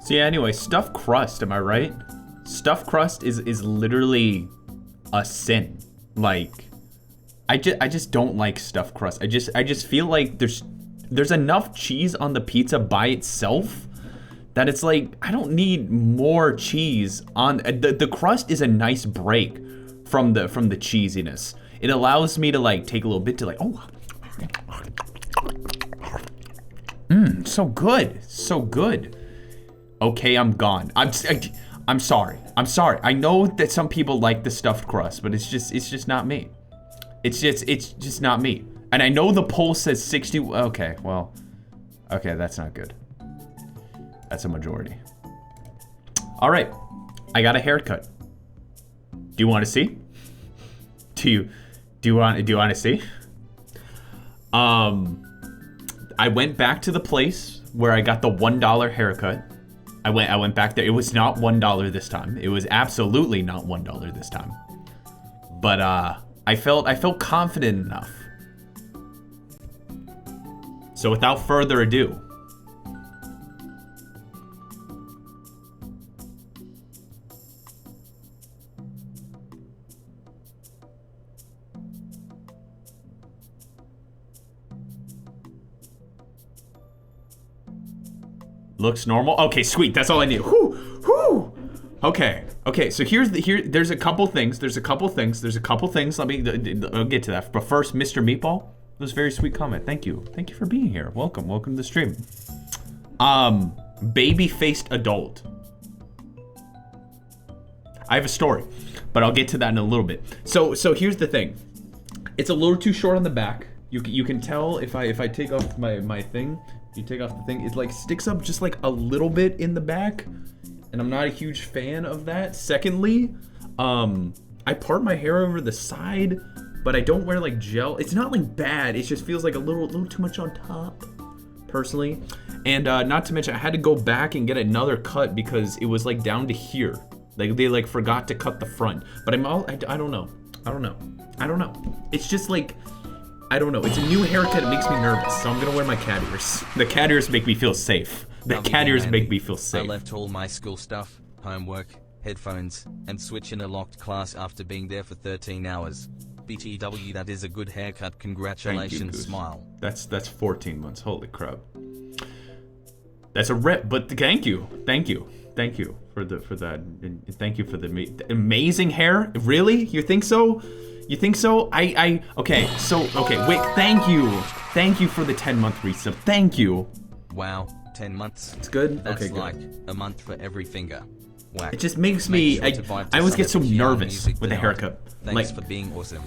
So yeah, anyway, stuffed crust, am I right? Stuffed crust is literally a sin. Like, I just don't like stuffed crust. I just feel like there's enough cheese on the pizza by itself that it's like, I don't need more cheese on the crust is a nice break from the cheesiness. It allows me to like take a little bit to like, oh, so good, so good. Okay, I'm gone. I'm sorry. I'm sorry. I know that some people like the stuffed crust, but it's just not me. It's just not me. And I know the poll says 60. Okay, well, okay, that's not good. That's a majority. All right, I got a haircut. Do you want to see? Do you want to see? I went back to the place where I got the $1 haircut. I went back there. It was not $1 this time. It was absolutely not $1 this time. But I felt confident enough. So without further ado, looks normal. Okay, sweet. That's all I need. Whew, whew. Okay, so there's a couple things. Let me, I'll get to that. But first, Mr. Meatball, that was a very sweet comment. Thank you for being here. Welcome to the stream. Baby-faced adult. I have a story, but I'll get to that in a little bit. So here's the thing. It's a little too short on the back. You can tell if I take off my thing. You take off the thing, it like sticks up just like a little bit in the back, and I'm not a huge fan of that. Secondly, I part my hair over the side, but I don't wear like gel. It's not like bad, it just feels like a little too much on top, personally. And not to mention, I had to go back and get another cut because it was like down to here. Like they like forgot to cut the front. But I don't know. It's just like, I don't know. It's a new haircut. It makes me nervous. So I'm gonna wear my cat ears. The cat ears make me feel safe. The cat ears make me feel safe. I left all my school stuff, homework, headphones, and Switch in a locked class after being there for 13 hours. BTW, that is a good haircut. Congratulations, smile. That's 14 months. Holy crap. That's a rep. But thank you for that. And thank you for the amazing hair. Really? You think so? Okay, wait, thank you for the 10-month resub. Thank you. Wow, 10 months. It's good? That's okay, like a month for every finger. Whack. It just makes me, I always get so nervous with the haircut. Thanks for being awesome.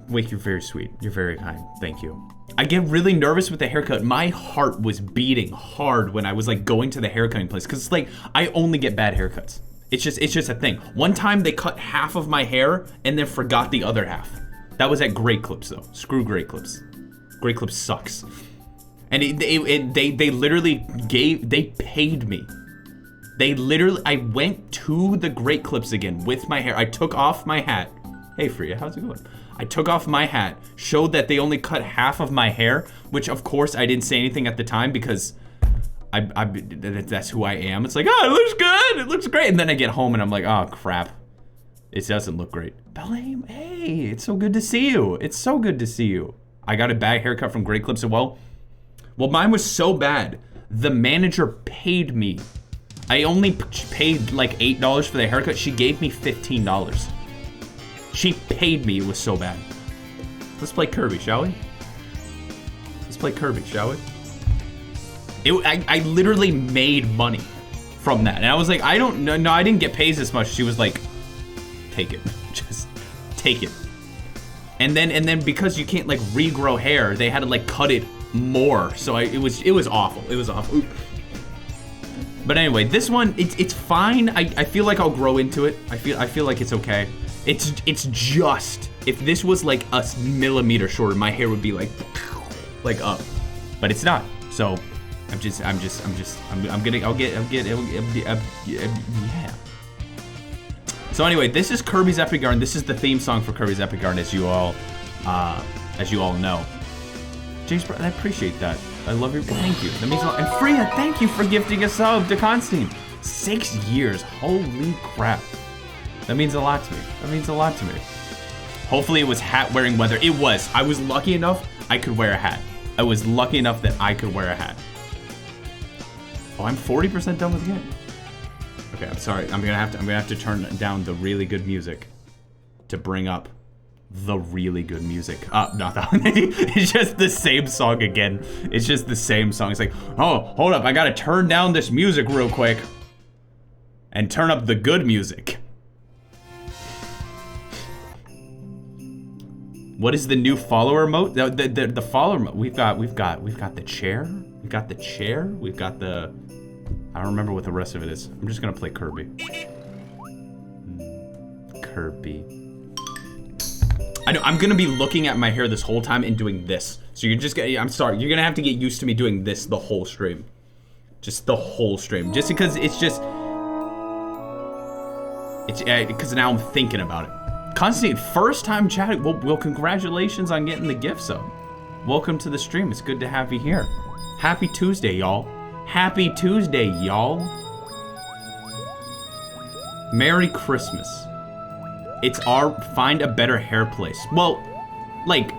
Wait, you're very sweet. You're very kind. Thank you. I get really nervous with the haircut. My heart was beating hard when I was like going to the haircutting place, because it's like, I only get bad haircuts. It's just a thing. One time they cut half of my hair and then forgot the other half. That was at Great Clips though. Screw Great Clips. Great Clips sucks. And they literally they paid me. I went to the Great Clips again with my hair. I took off my hat. Hey Freya, how's it going? I took off my hat, showed that they only cut half of my hair, which of course I didn't say anything at the time because that's who I am. It's like, oh, it looks good, it looks great. And then I get home and I'm like, oh crap, it doesn't look great. Belém, hey, it's so good to see you. It's so good to see you. I got a bad haircut from Great Clips as well. Well, mine was so bad, the manager paid me. I only paid like $8 for the haircut. She gave me $15. She paid me, it was so bad. Let's play Kirby, shall we? I literally made money from that. And I was like, I don't know, no, I didn't get paid this much. She was like, take it, just take it. And then because you can't like regrow hair, they had to like cut it more. So it was awful. It was awful. Oop. But anyway, this one, it's fine. I feel like I'll grow into it. I feel like it's okay. It's just, if this was like a millimeter shorter, my hair would be like up, but it's not. So yeah. So anyway, this is Kirby's Epic Garden. This is the theme song for Kirby's Epic Garden, as you all know. James, I appreciate that. I love your, thank you. That means a lot. And Freya, thank you for gifting a sub to Constantine. 6 years, holy crap. That means a lot to me. That means a lot to me. Hopefully it was hat wearing weather. It was. I was lucky enough I could wear a hat. I was lucky enough that I could wear a hat. Oh, I'm 40% done with the game. Okay, I'm sorry. I'm gonna have to turn down the really good music to bring up the really good music. Not that one. It's just the same song again. It's just the same song. It's like, oh, hold up. I gotta turn down this music real quick and turn up the good music. What is the new follower mode? The follower mode. We've got the chair. We've got the chair. We've got the. I don't remember what the rest of it is. I'm just gonna play Kirby. Kirby. I know I'm gonna be looking at my hair this whole time and doing this. So you're just gonna. I'm sorry. You're gonna have to get used to me doing this the whole stream. Just the whole stream. Just because it's just. It's because now I'm thinking about it. Constantine, first time chatting. Well, congratulations on getting the gift sub. Welcome to the stream. It's good to have you here. Happy Tuesday, y'all. Happy Tuesday, y'all. Merry Christmas. It's our find a better hair place. Well, like,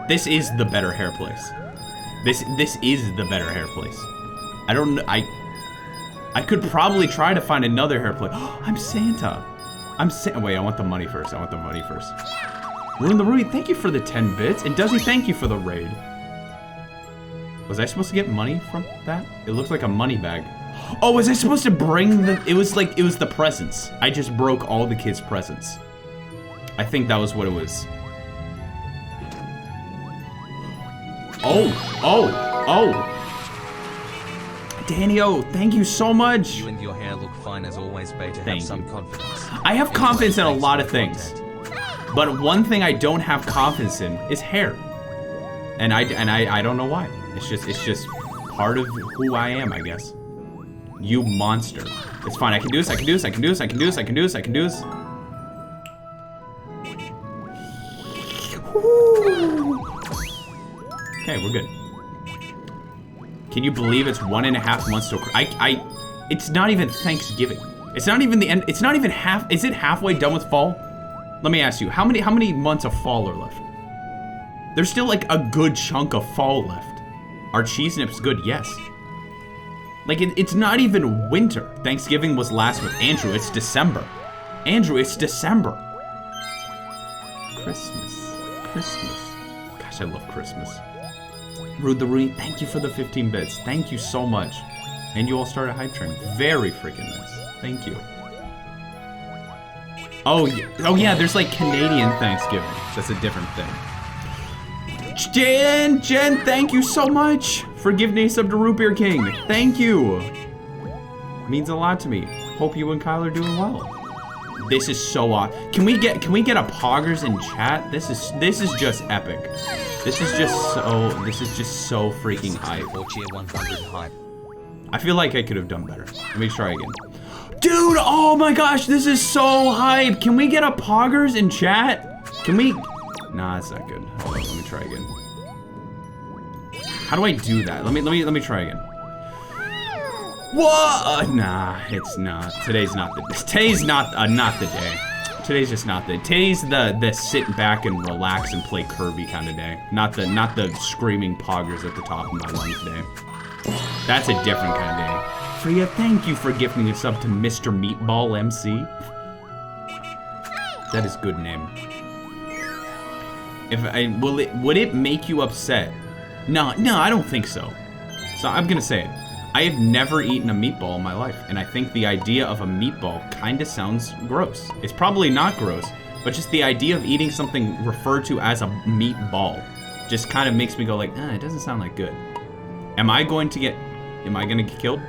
this is the better hair place. This is the better hair place. I don't know. I could probably try to find another hair place. I'm Santa. Wait, I want the money first. I want the money first. Ruin the Rudy, thank you for the 10 bits. And Duzzy, thank you for the raid. Was I supposed to get money from that? It looks like a money bag. Oh, was I supposed to bring the... It was the presents. I just broke all the kids' presents. I think that was what it was. Oh. Danny-O, thank you so much. You and your hair look fine as always, Beta. Have some confidence. I have confidence in a lot of things. But one thing I don't have confidence in is hair. And I don't know why. It's just part of who I am, I guess. You monster. It's fine. I can do this. I can do this. I can do this. I can do this. I can do this. I can do this. Okay, we're good. Can you believe it's 1.5 months till it's not even Thanksgiving. It's not even the end. It's not even half. Is it halfway done with fall? Let me ask you, how many months of fall are left? There's still like a good chunk of fall left. Are cheese nips good? Yes. Like it's not even winter. Thanksgiving was last month. Andrew, it's December. Andrew, it's December. Christmas. Gosh, I love Christmas. Rude the Rudy, thank you for the 15 bits. Thank you so much. And you all started Hype Train. Very freaking nice. Thank you. Oh yeah, there's like Canadian Thanksgiving. That's a different thing. Jen, thank you so much for giving a sub to Root Beer King. Thank you. Means a lot to me. Hope you and Kyle are doing well. This is so awesome. Can we get a poggers in chat? This is just epic. This is just so freaking hype. I feel like I could have done better. Let me try again. Dude, oh my gosh, this is so hype. Can we get a poggers in chat? Can we? Nah, it's not good. Hold on, let me try again. How do I do that? Let me try again. What? Nah, it's not. Today's not the day. Today's just not the. Today's the sit back and relax and play Kirby kind of day. Not the screaming poggers at the top of my lungs day. That's a different kind of day. Freya, thank you for gifting us up to Mr. Meatball MC. That is good name. Would it make you upset? No, I don't think so. So I'm gonna say it. I have never eaten a meatball in my life, and I think the idea of a meatball kinda sounds gross. It's probably not gross, but just the idea of eating something referred to as a meatball just kind of makes me go like, it doesn't sound like good. Am I gonna get killed?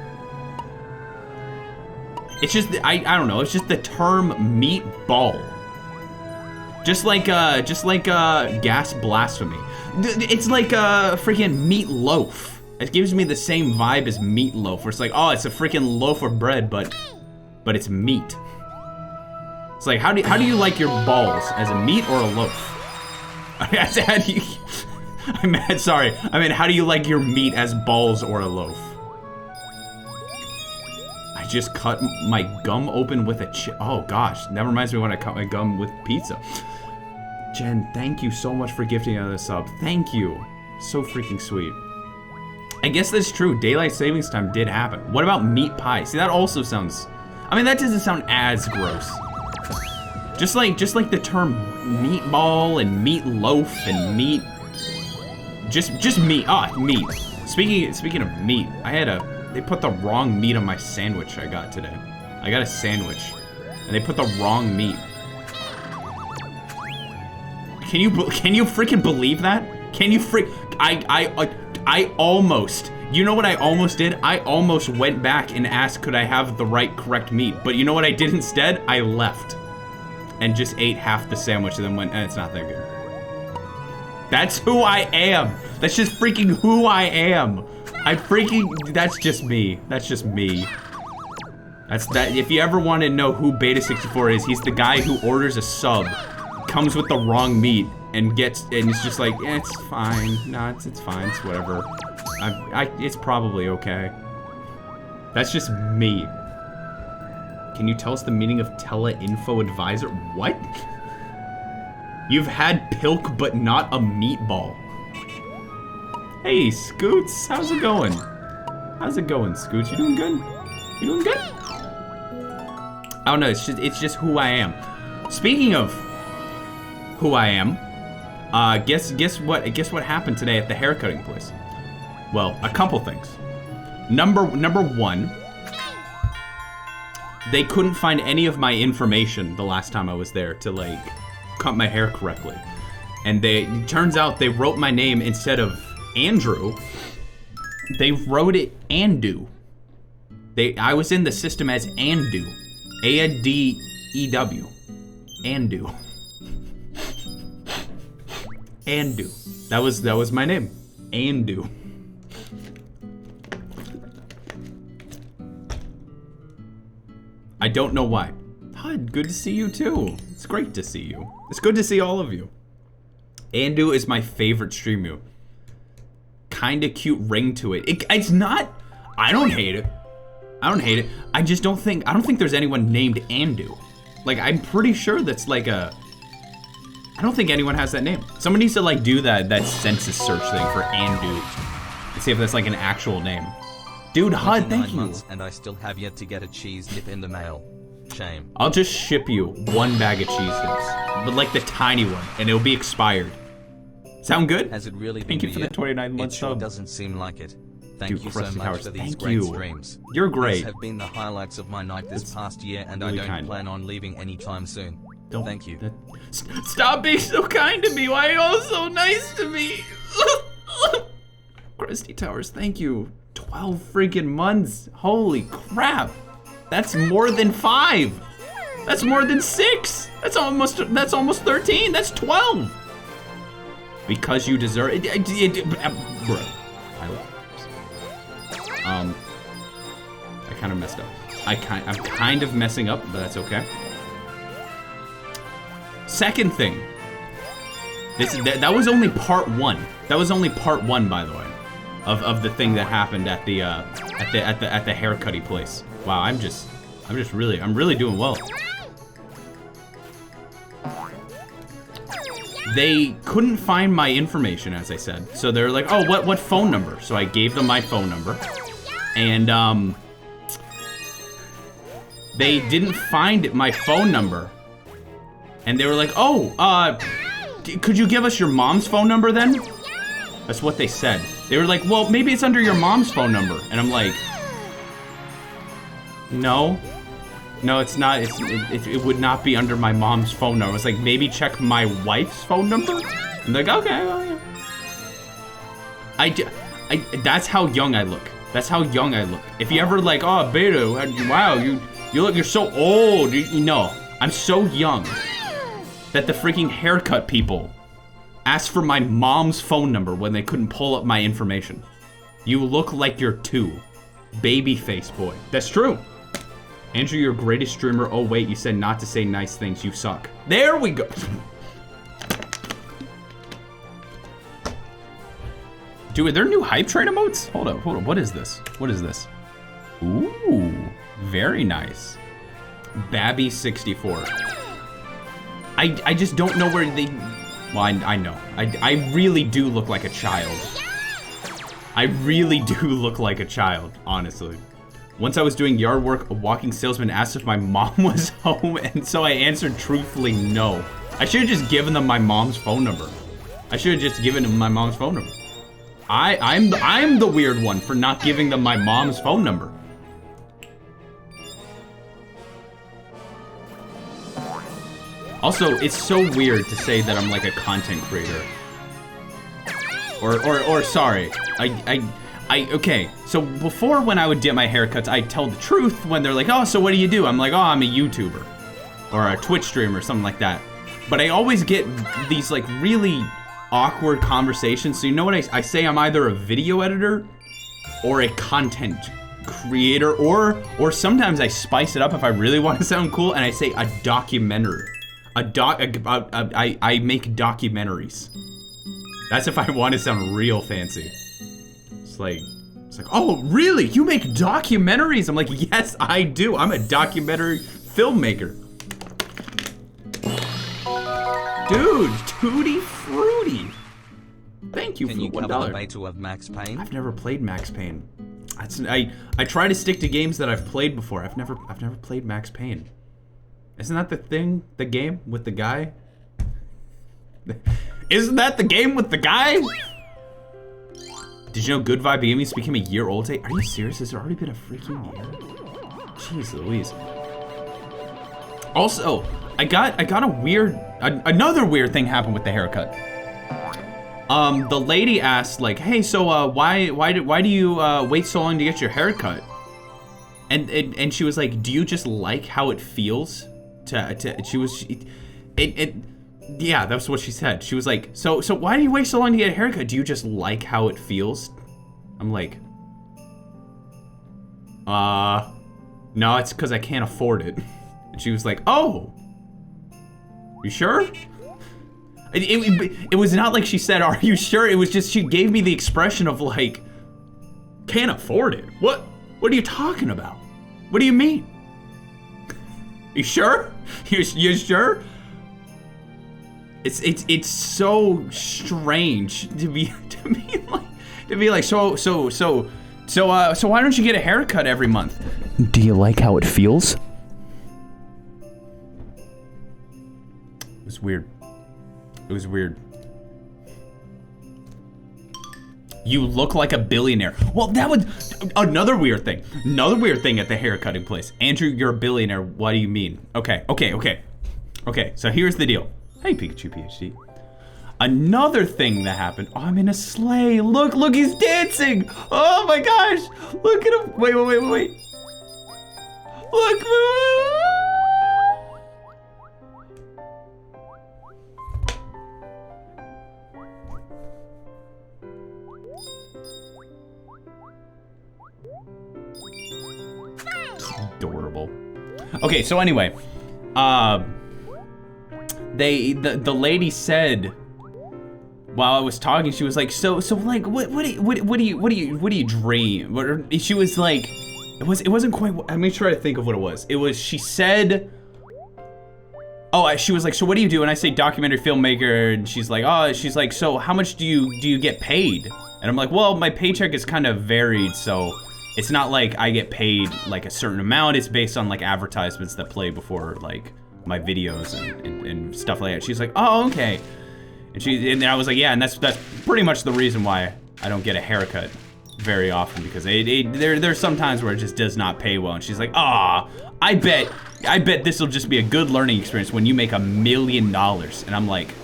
It's just, I don't know, it's just the term meatball. Just like gas blasphemy. It's like a freaking meatloaf. It gives me the same vibe as meatloaf, where it's like, oh, it's a freaking loaf of bread, but it's meat. It's like, how do you like your balls? As a meat or a loaf? sorry. I mean, how do you like your meat as balls or a loaf? I just cut my gum open with a oh gosh, that reminds me when I cut my gum with pizza. Jen, thank you so much for gifting another sub. Thank you. So freaking sweet. I guess that's true. Daylight savings time did happen. What about meat pie? See, that also sounds... I mean, that doesn't sound as gross. Just like the term meatball and meatloaf and meat... Just meat. Ah, meat. Speaking of meat, they put the wrong meat on my sandwich I got today. I got a sandwich, and they put the wrong meat. Can you freaking believe that? Can you I almost, you know what I almost did? I almost went back and asked could I have the correct meat. But you know what I did instead? I left and just ate half the sandwich and then went, it's not that good. That's who I am. That's just freaking who I am. That's just me. That's just me. That's that. If you ever want to know who Beta64 is, he's the guy who orders a sub, comes with the wrong meat, and it's just like, it's fine. No, it's fine. It's whatever. It's probably okay. That's just me. Can you tell us the meaning of tele-info advisor? What? You've had pilk, but not a meatball. Hey, Scoots, how's it going? How's it going, Scoots? You doing good? You doing good? I don't know. It's just who I am. Speaking of who I am, guess what happened today at the haircutting place? Well, a couple things. Number one, they couldn't find any of my information the last time I was there to like cut my hair correctly, and it turns out they wrote my name instead of Andrew. They wrote it Andu. I was in the system as Andu, A-D-E-W, Andu. Andu. That was my name. Andu. I don't know why. Hud, good to see you too. It's great to see you. It's good to see all of you. Andu is my favorite streamer. Kinda cute ring to it. It's not, I don't hate it. I don't hate it. I don't think there's anyone named Andu. Like, I'm pretty sure that's like I don't think anyone has that name. Someone needs to like do that census search thing for Andu and see if that's like an actual name. Dude, Hud, thank you. Months and I still have yet to get a cheese dip in the mail. Shame. I'll just ship you 1 bag of cheese dips, but like the tiny one, and it'll be expired. Sound good? Has it really been Thank you for the 29 months sure sub. doesn't seem like it. Thank you so much Towers, for these thank great you. streams. You're great. These have been the highlights of my night this past year, and really I don't plan on leaving anytime soon. Thank you. Stop being so kind to me. Why are you all so nice to me? Krusty Towers, thank you. 12 freaking months. Holy crap. That's more than 5. That's more than 6. That's almost 13. That's 12. Because you deserve it. Bro, I love it. I kind of messed up. I'm kind of messing up, but that's okay. Second thing. That was only part 1. That was only part 1, by the way, of the thing that happened at the haircutty place. Wow, I'm really doing well. They couldn't find my information, as I said. So they're like, oh, what phone number? So I gave them my phone number. And they didn't find my phone number. And they were like, oh, could you give us your mom's phone number then? That's what they said. They were like, well, maybe it's under your mom's phone number. And I'm like, no. No, it's not. It would not be under my mom's phone number. It's like, maybe check my wife's phone number? And they're like, okay, well, yeah. That's how young I look. That's how young I look. If you ever like, oh, Beta, wow, you're so old. You know, I'm so young that the freaking haircut people asked for my mom's phone number when they couldn't pull up my information. You look like you're 2. Baby face boy. That's true. Andrew, your greatest streamer. Oh, wait, you said not to say nice things. You suck. There we go. Dude, are there new hype train emotes? Hold up, what is this? What is this? Ooh, very nice. Beta64. I just don't know where they, well, I know. I really do look like a child. I really do look like a child, honestly. Once I was doing yard work, a walking salesman asked if my mom was home, and so I answered truthfully no. I should have just given them my mom's phone number. I should have just given them my mom's phone number. I'm the weird one for not giving them my mom's phone number. Also, it's so weird to say that I'm like a content creator. Or sorry, okay, so before when I would get my haircuts, I'd tell the truth when they're like, oh, so what do you do? I'm like, oh, I'm a YouTuber. Or a Twitch streamer, something like that. But I always get these like really awkward conversations. So you know what I say? I'm either a video editor or a content creator, or sometimes I spice it up if I really want to sound cool and I say a documentary. I make documentaries. That's if I want to sound real fancy. It's like, oh, really? You make documentaries? I'm like, yes, I do. I'm a documentary filmmaker. Dude, Tutti Frutti. Thank you for the $1. Can you cover the beta of Max Payne? I've never played Max Payne. I try to stick to games that I've played before. I've never played Max Payne. Isn't that the game with the guy? Isn't that the game with the guy? Did you know Good Vibe Gaming became a year old today? Are you serious? Has it already been a freaking year? Jeez Louise. Also, I got another weird thing happened with the haircut. The lady asked like, hey, so why do you wait so long to get your haircut? And she was like, do you just like how it feels? Yeah, that's what she said. She was like, so why do you wait so long to get a haircut? Do you just like how it feels? I'm like, no, it's because I can't afford it. And she was like, oh, you sure? It was not like she said, are you sure? It was just, she gave me the expression of like, can't afford it. What are you talking about? What do you mean? You sure? You sure? It's so strange to be like so why don't you get a haircut every month? Do you like how it feels? It was weird. It was weird. You look like a billionaire. Well, that was another weird thing. Another weird thing at the haircutting place. Andrew, you're a billionaire. What do you mean? Okay, so here's the deal. Hey, Pikachu PhD. Another thing that happened. Oh, I'm in a sleigh. Look, he's dancing. Oh my gosh. Look at him. Wait. Look. Adorable. Okay, so anyway, the lady said while I was talking, she was like, so like what do you dream? She was like, it wasn't quite. Let me try to think of what it was. It was, she said, she was like, so what do you do? And I say documentary filmmaker, and she's like, so how much do you get paid? And I'm like, well, my paycheck is kind of varied, so it's not like I get paid like a certain amount. It's based on like advertisements that play before like my videos and stuff like that. She's like, oh, okay. And I was like, yeah, and that's pretty much the reason why I don't get a haircut very often, because there's some times where it just does not pay well. And she's like, I bet this will just be a good learning experience when you make $1 million. And I'm like,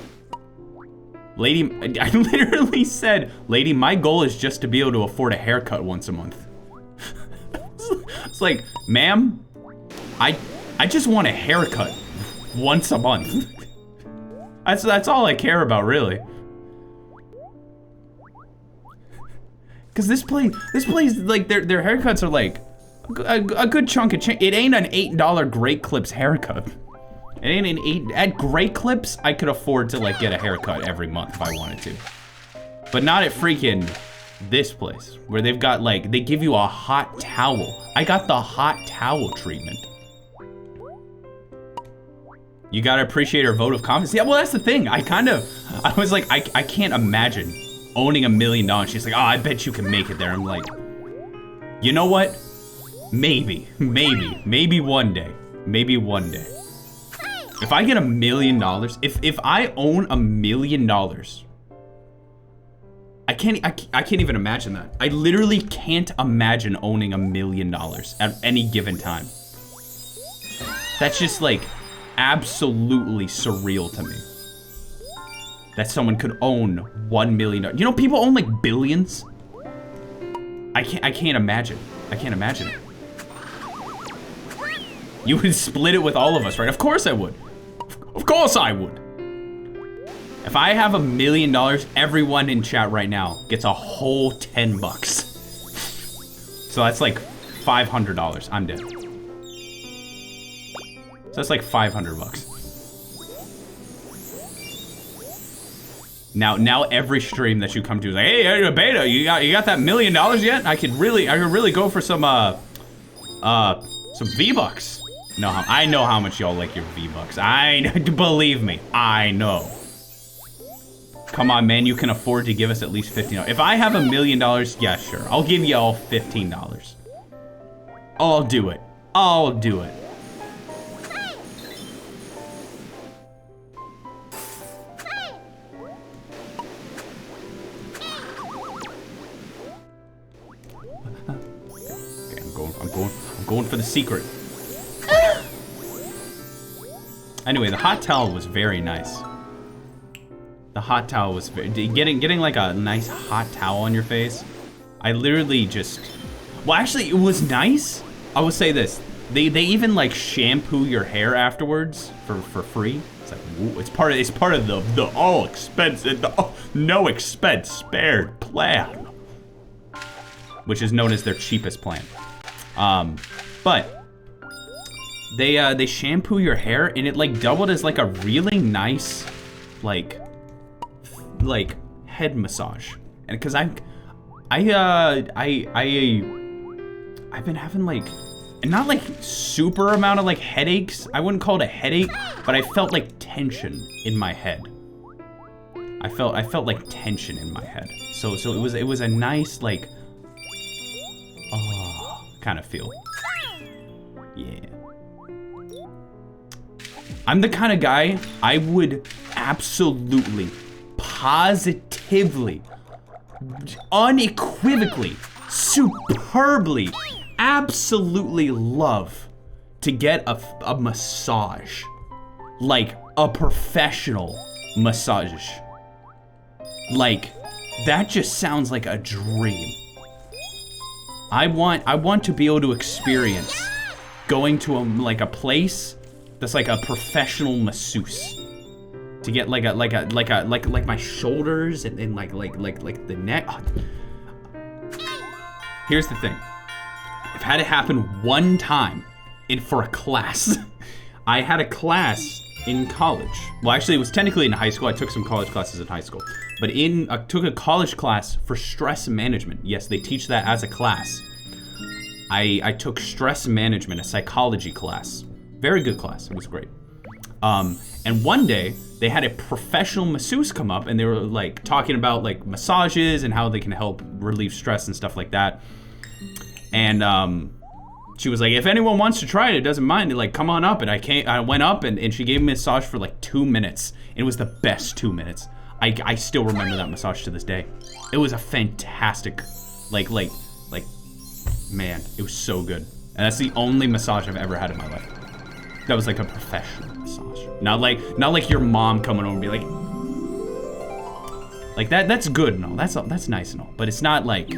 lady, I literally said, lady, my goal is just to be able to afford a haircut once a month. It's like, ma'am, I just want a haircut once a month. That's all I care about, really. Cause this place, like their haircuts are like a good chunk of change. It ain't an $8 Great Clips haircut. It ain't an at Great Clips. I could afford to like get a haircut every month if I wanted to, but not at freaking this place where they've got like, they give you a hot towel. I got the hot towel treatment. You gotta appreciate her vote of confidence. Yeah, well, that's the thing. I was like, I can't imagine owning $1 million. She's like, oh, I bet you can make it there. I'm like, you know what? Maybe one day. Maybe one day. If I get $1 million, if I own $1 million, I can't even imagine that. I literally can't imagine owning $1 million at any given time. That's just like absolutely surreal to me. That someone could own $1 million. You know, people own like billions. I can't imagine. I can't imagine it. You would split it with all of us, right? Of course I would. Of course I would. If I have $1 million, everyone in chat right now gets a whole 10 bucks. So that's like $500. I'm dead. So that's like 500 bucks. Now every stream that you come to is like, hey, Beta, you got that $1 million yet? I could really go for some V-Bucks. No, I know how much y'all like your V-Bucks. Believe me, I know. Come on, man, you can afford to give us at least $15. If I have $1 million, yeah, sure. I'll give you all $15. I'll do it. I'll do it. Okay, I'm going for the secret. Anyway, the hot towel was very nice. The hot towel was getting like a nice hot towel on your face. I literally just, well, actually, it was nice. I will say this: they even like shampoo your hair afterwards for free. It's like, ooh, it's part of the all expense, no expense spared plan, which is known as their cheapest plan. But they shampoo your hair, and it like doubled as like a really nice like head massage. And because I've been having like not like super amount of like headaches. I wouldn't call it a headache, but I felt like tension in my head. I felt like tension in my head. So it was a nice like kind of feel. Yeah. I'm the kind of guy I would absolutely, positively, unequivocally, superbly, absolutely love to get a massage. Like a professional massage. Like, that just sounds like a dream. I want to be able to experience going to a place that's like a professional masseuse, to get like my shoulders and like the neck. Here's the thing. I've had it happen one time for a class. I had a class in college. Well, actually, it was technically in high school. I took some college classes in high school. But I took a college class for stress management. Yes, they teach that as a class. I took stress management, a psychology class. Very good class. It was great. And one day, they had a professional masseuse come up, and they were like talking about like massages and how they can help relieve stress and stuff like that. And she was like, if anyone wants to try it, it doesn't mind. Like, come on up. And I went up, and she gave me a massage for like 2 minutes. It was the best 2 minutes. I still remember that massage to this day. It was a fantastic, man, it was so good. And that's the only massage I've ever had in my life. That was like a professional massage. Not like your mom coming over and be like that's good and all. That's nice and all. But it's not like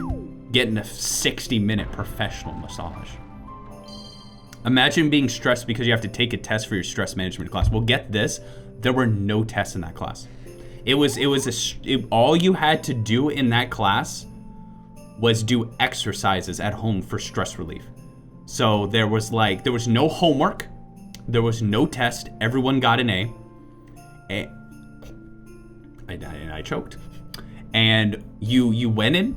getting a 60-minute professional massage. Imagine being stressed because you have to take a test for your stress management class. Well, get this, there were no tests in that class. All you had to do in that class was do exercises at home for stress relief. So there was no homework, there was no test, everyone got an A. And I choked. And you went in,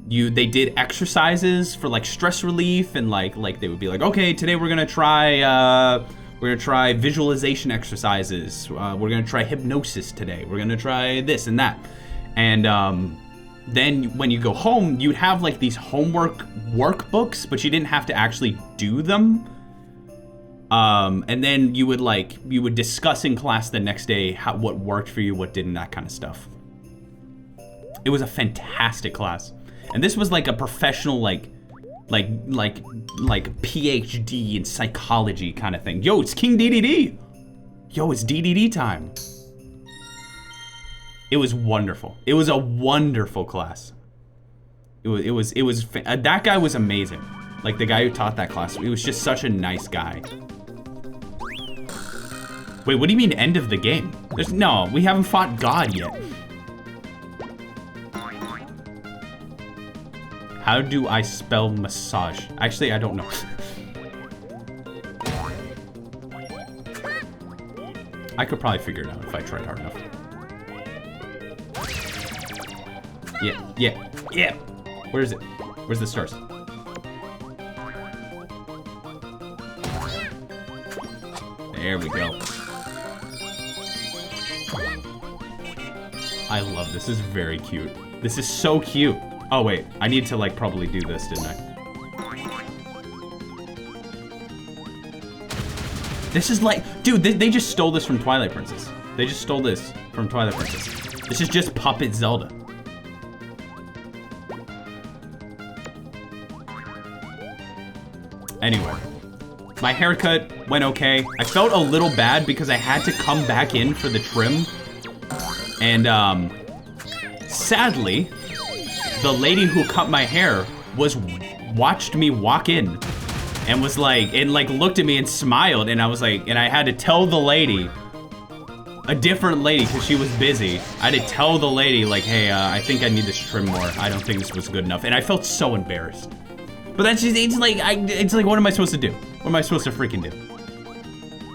they did exercises for like stress relief, and like they would be like, okay, today we're gonna try visualization exercises. We're gonna try hypnosis today. We're gonna try this and that. And then when you go home, you'd have like these homework workbooks, but you didn't have to actually do them. And then you would discuss in class the next day what worked for you, what didn't, that kind of stuff. It was a fantastic class. And this was like a professional like PhD in psychology kind of thing. Yo, it's King DDD. Yo, it's DDD time. It was wonderful. It was a wonderful class. That guy was amazing. Like the guy who taught that class, he was just such a nice guy. Wait, what do you mean end of the game? No, we haven't fought God yet. How do I spell massage? Actually, I don't know. I could probably figure it out if I tried hard enough. Yeah. Where is it? Where's the stars? There we go. I love this. This is very cute. This is so cute. Oh wait, I need to like probably do this, didn't I? This is like, dude, they just stole this from Twilight Princess. They just stole this from Twilight Princess. This is just Puppet Zelda. Anyway, my haircut went okay. I felt a little bad because I had to come back in for the trim. And sadly, the lady who cut my hair watched me walk in and was like, looked at me and smiled, and I was like, and I had to tell the lady, a different lady, because she was busy. I had to tell the lady, like, hey, I think I need this trim more. I don't think this was good enough. And I felt so embarrassed. But that's just, it's like, what am I supposed to do? What am I supposed to freaking do?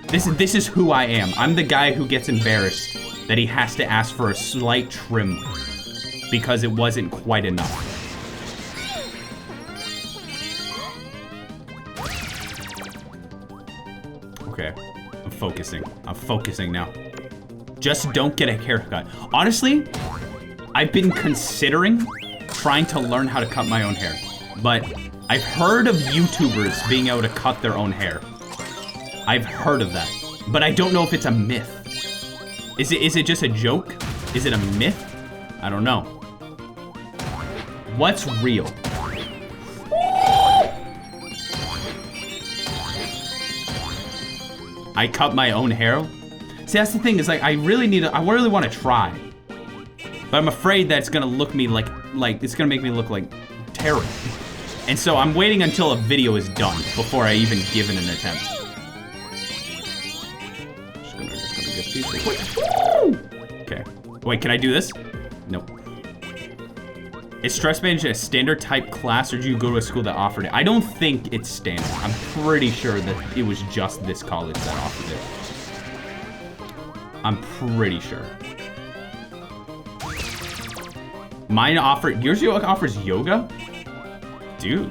This is who I am. I'm the guy who gets embarrassed that he has to ask for a slight trim because it wasn't quite enough. Okay, I'm focusing. I'm focusing now. Just don't get a haircut. Honestly, I've been considering trying to learn how to cut my own hair, but I've heard of YouTubers being able to cut their own hair. I've heard of that, but I don't know if it's a myth. Is it just a joke? Is it a myth? I don't know. What's real? I cut my own hair? See, that's the thing, is like, I really want to try. But I'm afraid that it's gonna look me like it's gonna make me look like terrible. And so I'm waiting until a video is done before I even give it an attempt. Just gonna get these real quick. Okay. Wait, can I do this? Nope. Is stress management a standard type class, or do you go to a school that offered it? I don't think it's standard. I'm pretty sure that it was just this college that offered it. I'm pretty sure. Mine yours offers yoga? Dude.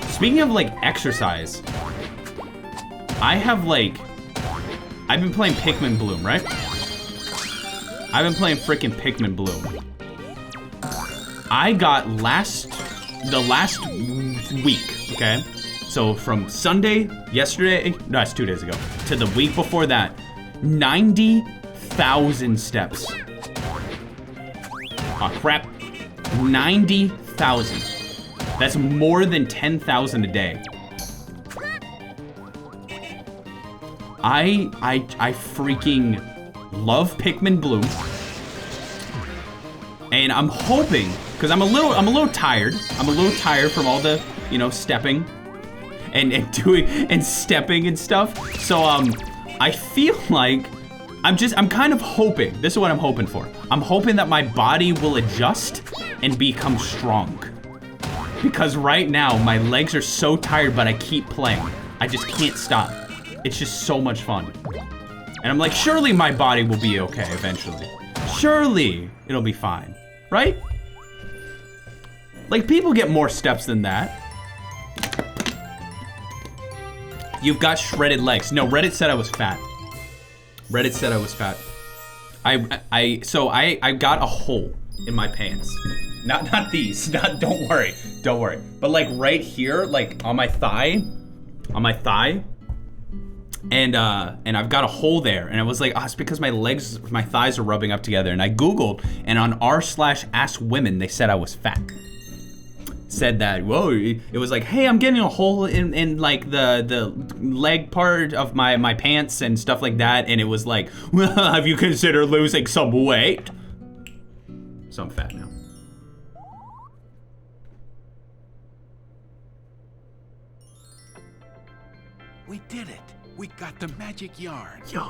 Speaking of like exercise, I've been playing Pikmin Bloom, right? I've been playing freaking Pikmin Bloom. I got the last week, okay? So from Sunday, yesterday, no, that's 2 days ago, to the week before that, 90,000 steps. Oh crap, 90,000. That's more than 10,000 a day. I freaking love Pikmin Bloom. And I'm hoping, because I'm a little tired. I'm a little tired from all the, stepping and doing and stepping and stuff. So I feel like I'm kind of hoping, this is what I'm hoping for. I'm hoping that my body will adjust and become strong. Because right now my legs are so tired, but I keep playing. I just can't stop. It's just so much fun. And I'm like, surely my body will be okay eventually. Surely it'll be fine, right? Like, people get more steps than that. You've got shredded legs. No, Reddit said I was fat. Reddit said I was fat. So I got a hole in my pants. Not these. Don't worry. Don't worry. But like right here, like on my thigh. And I've got a hole there, and I was like, oh, it's because my thighs are rubbing up together. And I Googled, and on r/askwomen, they said I was fat. Said that, whoa, it was like, hey, I'm getting a hole in like the leg part of my pants and stuff like that. And it was like, well, have you considered losing some weight? So I'm fat now. We did it. We got the magic yarn. Yo,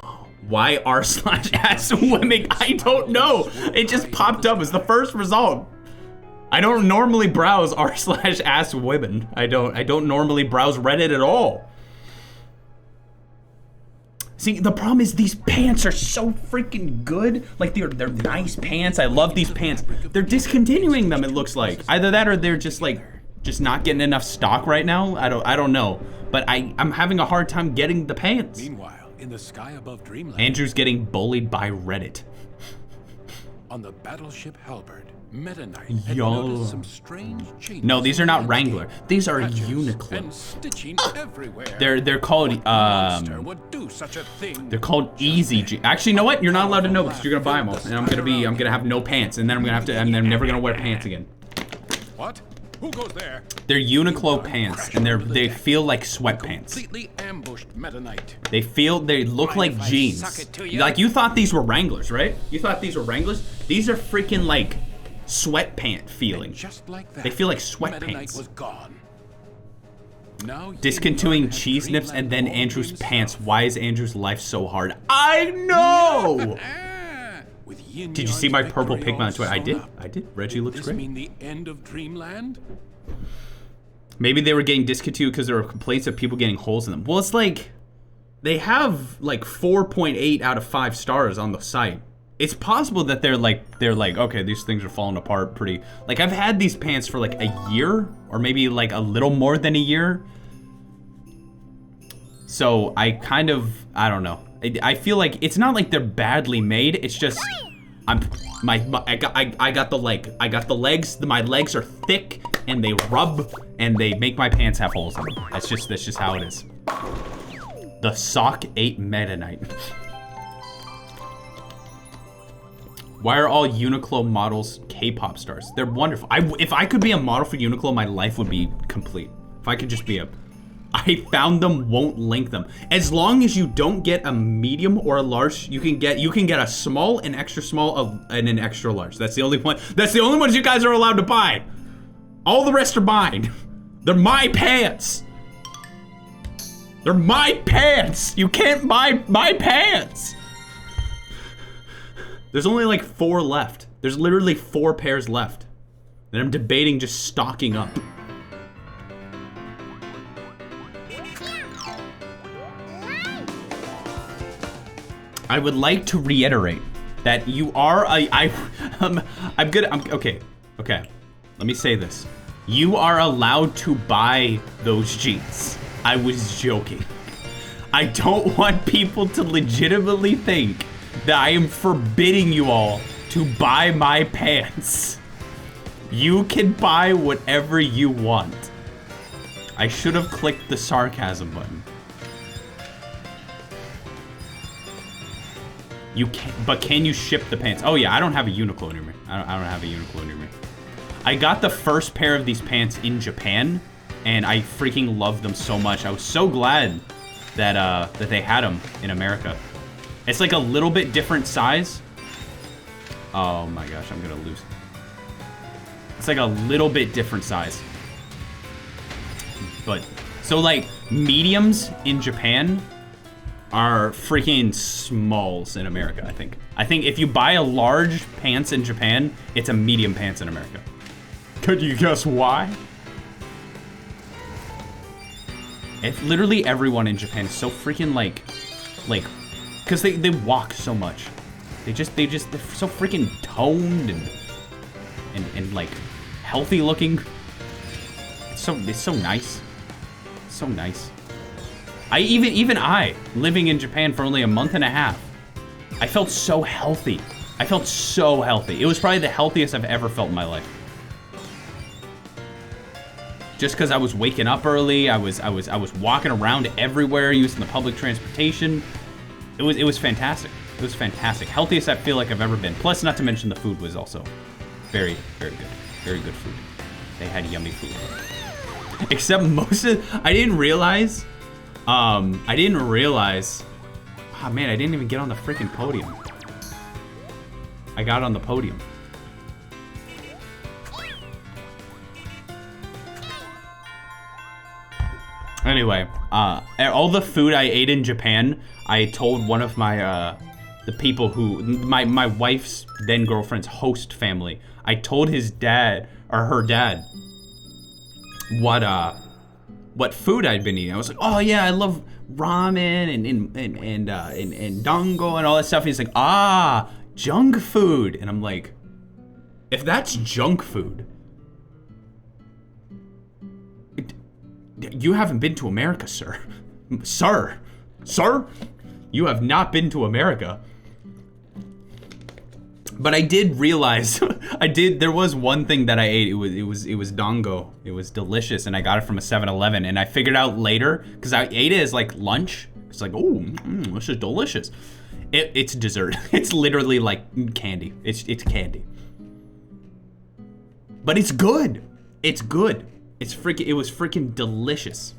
why r/askwomen? I don't know. It just popped up as the first result. I don't normally browse r/askwomen. I don't normally browse Reddit at all. See, the problem is these pants are so freaking good. Like they're nice pants. I love these pants. They're discontinuing them, it looks like. Either that or they're just not getting enough stock right now. I don't know. But I'm having a hard time getting the pants. Meanwhile, in the sky above Dreamland, Andrew's getting bullied by Reddit. On the battleship Halberd, Meta Knight had Yo. noticed some strange changes. No, these are not in the Wrangler. landscape. These are Patches Uniqlo. and stitching everywhere. They're called What monster would do such a thing? they're called Easy G. Actually, you know what? You're not allowed to know because you're gonna buy them all, and I'm gonna have no pants, and then I'm never gonna wear pants again. What? Who goes there? They're Uniqlo pants, and they feel like sweatpants. Completely ambushed Meta Knight. They look like if I jeans. suck it to you? Like you thought these were Wranglers, right? You thought these were Wranglers? These are freaking like sweatpant feeling. Just like that, They feel like Meta Knight sweatpants. was gone. Now Discontinuing cheese nips and then Andrew's pants. Why is Andrew's life so hard? I know! Did you see my purple pigment on Twitter? I did. Reggie looks Does great. this mean the end of Dreamland? Maybe they were getting discontinued because there were complaints of people getting holes in them. Well, it's like, they have like 4.8 out of 5 stars on the site. It's possible that they're like, okay, these things are falling apart pretty. Like, I've had these pants for like a year, or maybe like a little more than a year. So I kind of, I don't know. I feel like it's not like they're badly made. It's just, I got the legs. My legs are thick and they rub and they make my pants have holes in them. That's just how it is. The sock ate Meta Knight. Why are all Uniqlo models K-pop stars? They're wonderful. If I could be a model for Uniqlo, my life would be complete. If I could just be I found them, won't link them. As long as you don't get a medium or a large, you can get a small, an extra small, and an extra large. That's the only one. That's the only ones you guys are allowed to buy. All the rest are mine. They're my pants. They're my pants. You can't buy my pants. There's only like 4 left. There's literally 4 pairs left. And I'm debating just stocking up. I would like to reiterate that you are okay. Let me say this. You are allowed to buy those jeans. I was joking. I don't want people to legitimately think that I am forbidding you all to buy my pants. You can buy whatever you want. I should have clicked the sarcasm button. You can, but can you ship the pants? Oh yeah, I don't have a Uniqlo near me. I don't have a Uniqlo near me. I got the first pair of these pants in Japan, and I freaking love them so much. I was so glad that they had them in America. It's like a little bit different size. Oh my gosh, I'm gonna lose. It's like a little bit different size. But, so like, mediums in Japan are freaking smalls in America, I think. I think if you buy a large pants in Japan, it's a medium pants in America. Could you guess why? If literally everyone in Japan is so freaking like, because they walk so much. They're so freaking toned and like healthy looking. It's so nice. So nice. Even I, living in Japan for only a month and a half, I felt so healthy. I felt so healthy. It was probably the healthiest I've ever felt in my life. Just because I was waking up early, I was walking around everywhere using the public transportation. It was fantastic. It was fantastic. Healthiest I feel like I've ever been. Plus, not to mention the food was also very, very good. Very good food. They had yummy food. Except I didn't realize. Oh man, I didn't even get on the freaking podium. I got on the podium. Anyway, all the food I ate in Japan, I told one of my, the people who, my wife's then girlfriend's host family, I told his dad, or her dad, what food I'd been eating. I was like, oh yeah, I love ramen and dango and all that stuff. And he's like, junk food. And I'm like, if that's junk food, you haven't been to America, sir. Sir, you have not been to America. But I did realize, there was one thing that I ate, it was dango. It was delicious, and I got it from a 7-Eleven, and I figured out later, because I ate it as like lunch. It's like, oh, this is delicious. It's dessert. It's literally like candy. It's candy. But it's good. It's good. It was freaking delicious.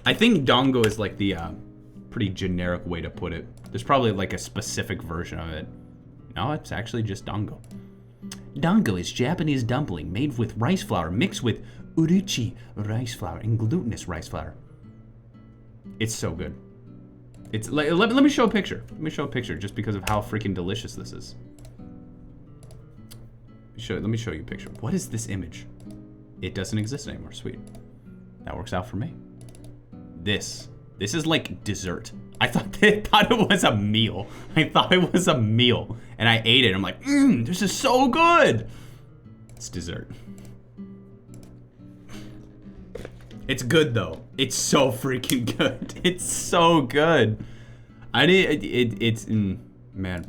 I think dango is like the pretty generic way to put it. There's probably like a specific version of it. No, it's actually just dango. Dango is Japanese dumpling made with rice flour mixed with uruchi rice flour and glutinous rice flour. It's so good. It's like, let me show a picture. Let me show a picture just because of how freaking delicious this is. Let me show you a picture. What is this image? It doesn't exist anymore. Sweet. That works out for me. This is like dessert. I thought it was a meal. And I ate it. I'm like, this is so good. It's dessert. It's good though. It's so freaking good. It's so good. Man.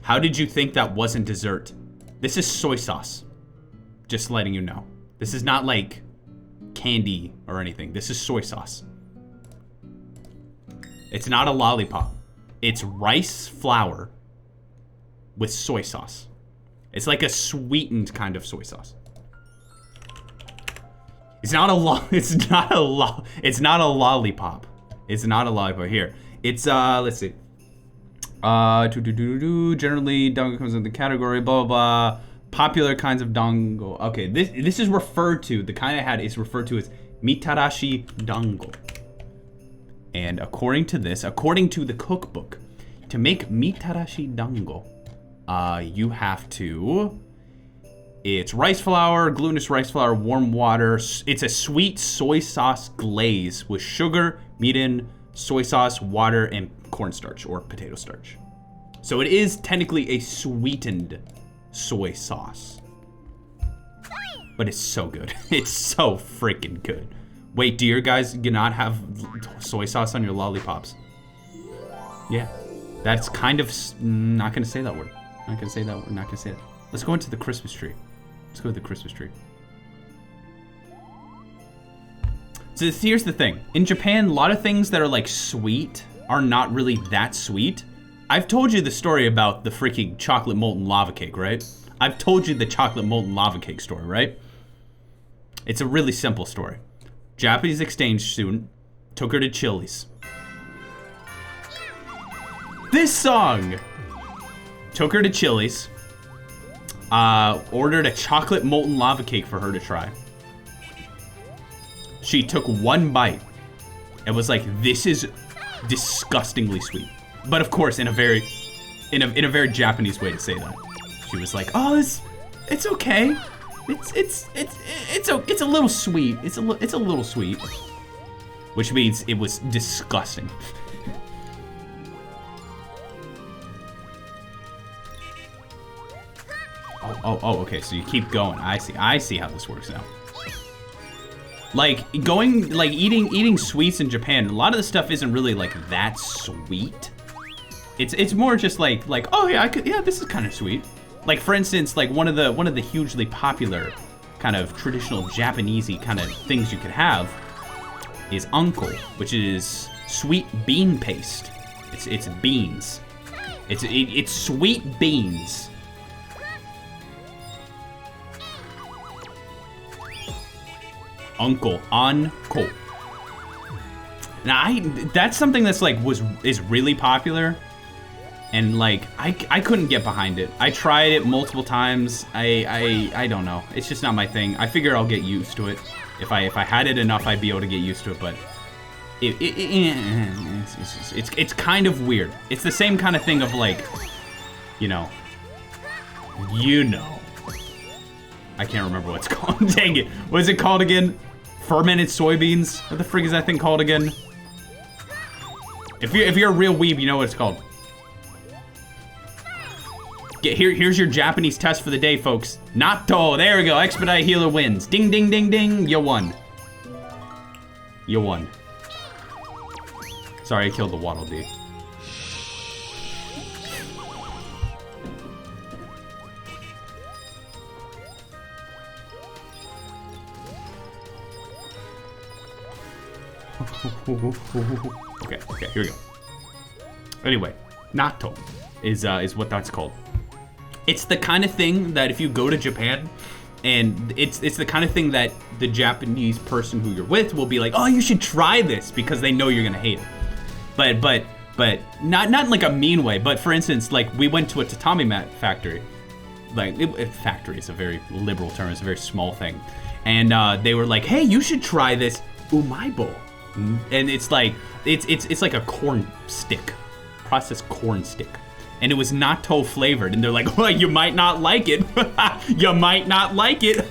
How did you think that wasn't dessert? This is soy sauce. Just letting you know. This is not like candy or anything. This is soy sauce. It's not a lollipop. It's rice flour with soy sauce. It's like a sweetened kind of soy sauce. It's not a lollipop. It's not a lollipop. Here. It's let's see. Generally dango comes in the category blah blah blah. Popular kinds of dango. Okay, this is referred to, the kind I had is referred to as mitarashi dango. And according to the cookbook, to make mitarashi dango, you have to, it's rice flour, glutinous rice flour, warm water. It's a sweet soy sauce glaze with sugar, mirin, soy sauce, water, and cornstarch or potato starch. So it is technically a sweetened soy sauce. But it's so good. It's so freaking good. Wait, do your guys not have soy sauce on your lollipops? Yeah. That's kind of, not gonna say that word. Not gonna say that. Let's go into the Christmas tree. Let's go to the Christmas tree. So here's the thing. In Japan, a lot of things that are like sweet are not really that sweet. I've told you the story about the freaking chocolate molten lava cake, right? I've told you the chocolate molten lava cake story, right? It's a really simple story. Japanese exchange student took her to Chili's. This song took her to Chili's, ordered a chocolate molten lava cake for her to try. She took one bite and was like, this is disgustingly sweet. But of course, in a very Japanese way to say that. She was like, oh, it's okay. It's a little sweet. It's a little sweet. Which means it was disgusting. Oh, okay, so you keep going. I see how this works now. Like, eating sweets in Japan, a lot of the stuff isn't really, like, that sweet. It's more just like, oh yeah, this is kind of sweet. Like, for instance, like, one of the hugely popular kind of traditional Japanesey kind of things you could have is unko, which is sweet bean paste. It's beans. It's sweet beans. Unko. Now that's something that's like is really popular, and like I couldn't get behind it. I tried it multiple times. I don't know. It's just not my thing. I figure I'll get used to it. If I had it enough, I'd be able to get used to it. But it's kind of weird. It's the same kind of thing of like, you know. I can't remember what it's called. Dang it. What is it called again? Fermented soybeans? What the frig is that thing called again? If you're a real weeb, you know what it's called. Here's your Japanese test for the day, folks. Natto. There we go. Expedite Healer wins. Ding, ding, ding, ding. You won. You won. Sorry, I killed the Waddle Dee. Okay, here we go. Anyway, natto is what that's called. It's the kind of thing that if you go to Japan, and it's the kind of thing that the Japanese person who you're with will be like, oh, you should try this, because they know you're gonna hate it. But not in like a mean way. But for instance, like we went to a tatami mat factory. Like factory is a very liberal term. It's a very small thing, and they were like, hey, you should try this umaibo. And it's like it's like a corn stick, processed corn stick, and it was natto flavored. And they're like, well, you might not like it. You might not like it.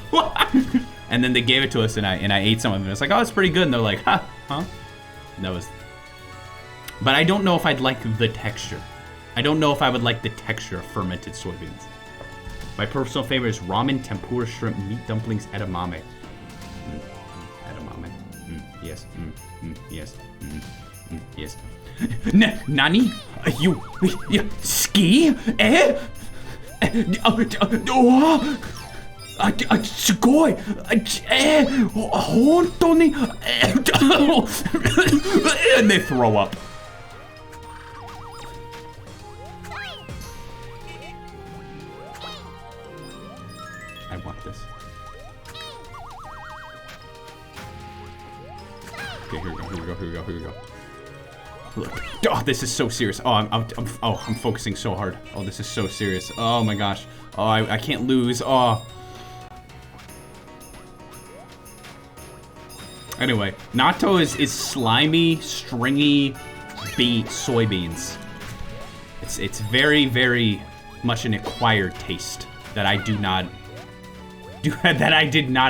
And then they gave it to us, and I ate some of it. And it's like, oh, it's pretty good. And they're like, huh? And that was. But I don't know if I'd like the texture. I don't know if I would like the texture of fermented soybeans. My personal favorite is ramen, tempura, shrimp, meat dumplings, edamame. Edamame. Yes. Yes. Yes. Nani? You ski? Sugoi! Hontoni! And they throw up. I want this. Okay, here we go. Look. Oh, this is so serious. Oh, I'm focusing so hard. Oh, this is so serious. Oh my gosh. Oh, I can't lose. Oh. Anyway, natto is slimy, stringy soybeans. It's very, very much an acquired taste that I did not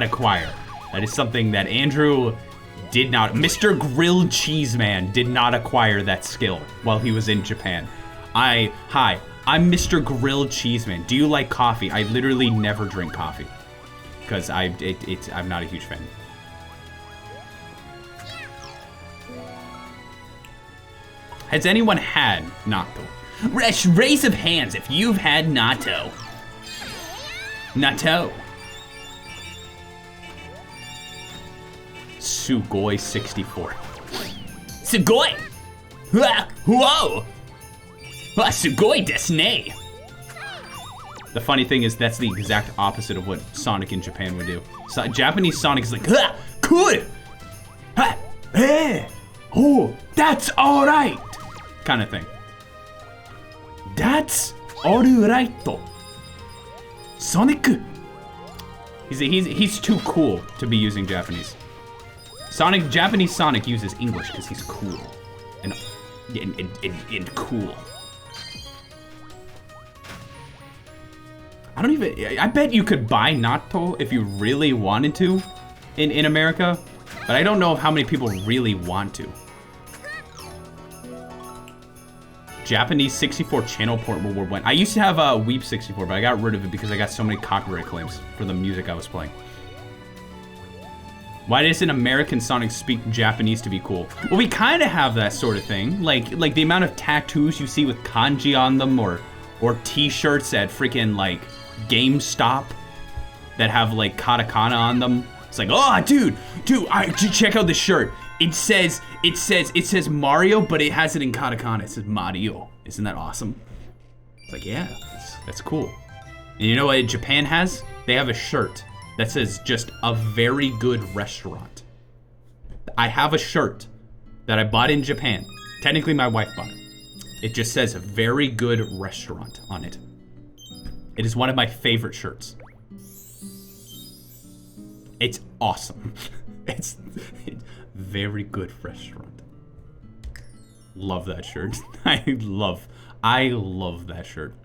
acquire. That is something that Andrew did not. Mr. Grilled Cheese Man did not acquire that skill while he was in Japan. Hi, I'm Mr. Grilled Cheese Man. Do you like coffee? I literally never drink coffee because I'm not a huge fan. Has anyone had natto? Raise of hands if you've had natto. Natto. Sugoi64. Sugoi! Whoa! Sugoi desu ne! The funny thing is that's the exact opposite of what Sonic in Japan would do. So, Japanese Sonic is like, cool! Hey! Oh, that's alright! Kind of thing. That's alright. Sonic! He's too cool to be using Japanese. Japanese Sonic uses English because he's cool. And cool. I bet you could buy natto if you really wanted to in America, but I don't know how many people really want to. Japanese 64 channel port World War 1. I used to have a Weep 64, but I got rid of it because I got so many copyright claims for the music I was playing. Why doesn't American Sonic speak Japanese to be cool? Well, we kind of have that sort of thing. Like the amount of tattoos you see with kanji on them, or t-shirts at freaking like GameStop that have like katakana on them. It's like, oh, dude, check out this shirt. It says Mario, but it has it in katakana. It says Mario. Isn't that awesome? It's like, yeah, that's cool. And you know what Japan has? They have a shirt that says just a very good restaurant. I have a shirt that I bought in Japan. Technically, my wife bought it. It just says a very good restaurant on it. It is one of my favorite shirts. It's awesome. It's very good restaurant. Love that shirt. I love that shirt.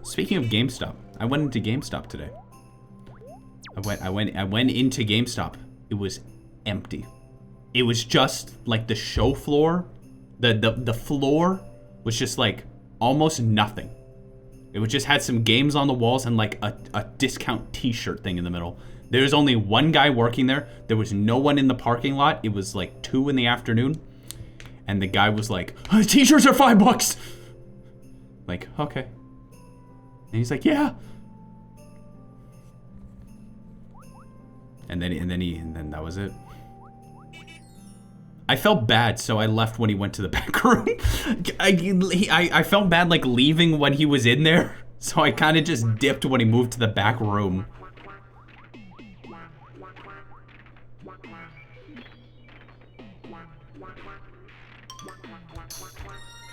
Speaking of GameStop, I went into GameStop today. I went into GameStop. It was empty. It was just like the show floor. The floor was just like almost nothing. It was just had some games on the walls and like a discount t-shirt thing in the middle. There was only one guy working there. There was no one in the parking lot. It was like 2 in the afternoon. And the guy was like, oh, t-shirts are $5. Like, okay. And he's like, yeah. And then that was it. I felt bad, so I left when he went to the back room. I felt bad like leaving when he was in there, so I kind of just dipped when he moved to the back room.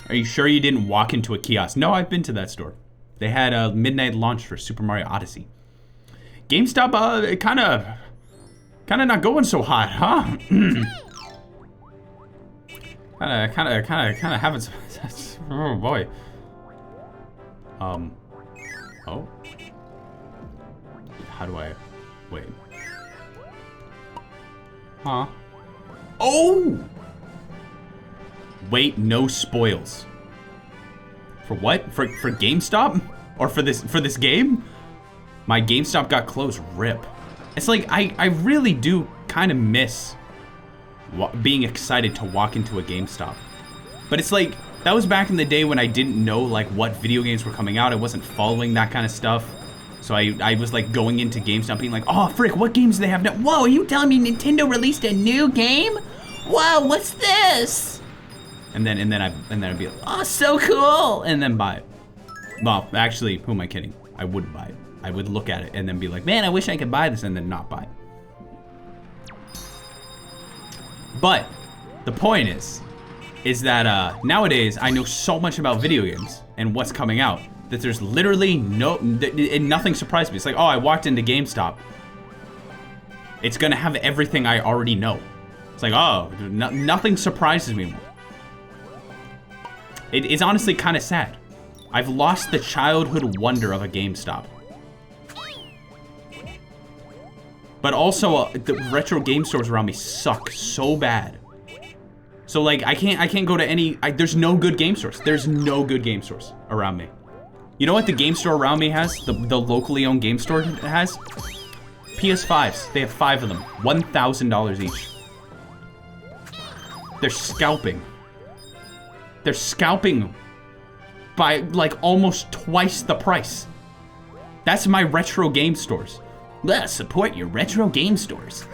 Are you sure you didn't walk into a kiosk? No, I've been to that store. They had a midnight launch for Super Mario Odyssey. GameStop, kind of not going so hot, huh? kind of having some. Oh boy. Oh. How do I? Wait. Huh? Oh. Wait, no spoils. For what? For GameStop? Or for this game? My GameStop got closed. RIP. It's like I really do kind of miss being excited to walk into a GameStop. But it's like that was back in the day when I didn't know like what video games were coming out. I wasn't following that kind of stuff. So I was like going into GameStop being like, oh frick, what games do they have now? Whoa, are you telling me Nintendo released a new game? Whoa, what's this? And then I'd be like, oh, so cool, and then buy it. Well, actually, who am I kidding? I wouldn't buy it. I would look at it and then be like, man, I wish I could buy this, and then not buy it. But the point is that nowadays I know so much about video games and what's coming out that there's literally nothing surprised me. It's like, oh, I walked into GameStop. It's gonna have everything I already know. It's like, oh, nothing surprises me more. It's honestly kind of sad. I've lost the childhood wonder of a GameStop. But also, the retro game stores around me suck so bad. So like, I can't go to any. There's no good game stores. There's no good game stores around me. You know what the game store around me has? The locally owned game store has? PS5s. They have 5 of them. $1,000 each. They're scalping. They're scalping by like almost twice the price. That's my retro game stores. Let's support your retro game stores.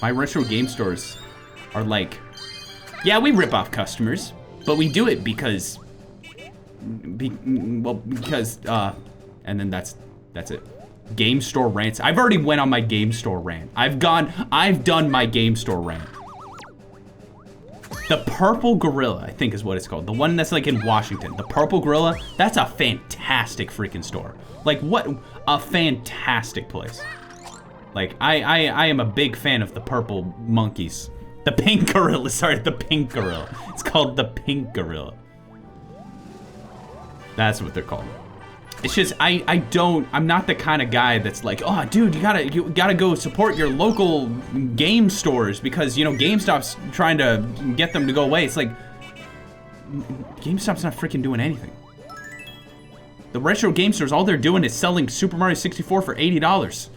My retro game stores are like, yeah, we rip off customers, but we do it because, and then that's it. Game store rants. I've already went on my game store rant. I've done my game store rant. The Purple Gorilla, I think is what it's called. The one that's like in Washington. The Purple Gorilla, that's a fantastic freaking store. Like what a fantastic place. Like I am a big fan of the purple monkeys. The pink gorilla, sorry, the pink gorilla. It's called the pink gorilla. That's what they're called. It's just I'm not the kind of guy that's like, oh dude, you gotta go support your local game stores because, you know, GameStop's trying to get them to go away. It's like, GameStop's not freaking doing anything. The retro game stores, all they're doing is selling Super Mario 64 for $80.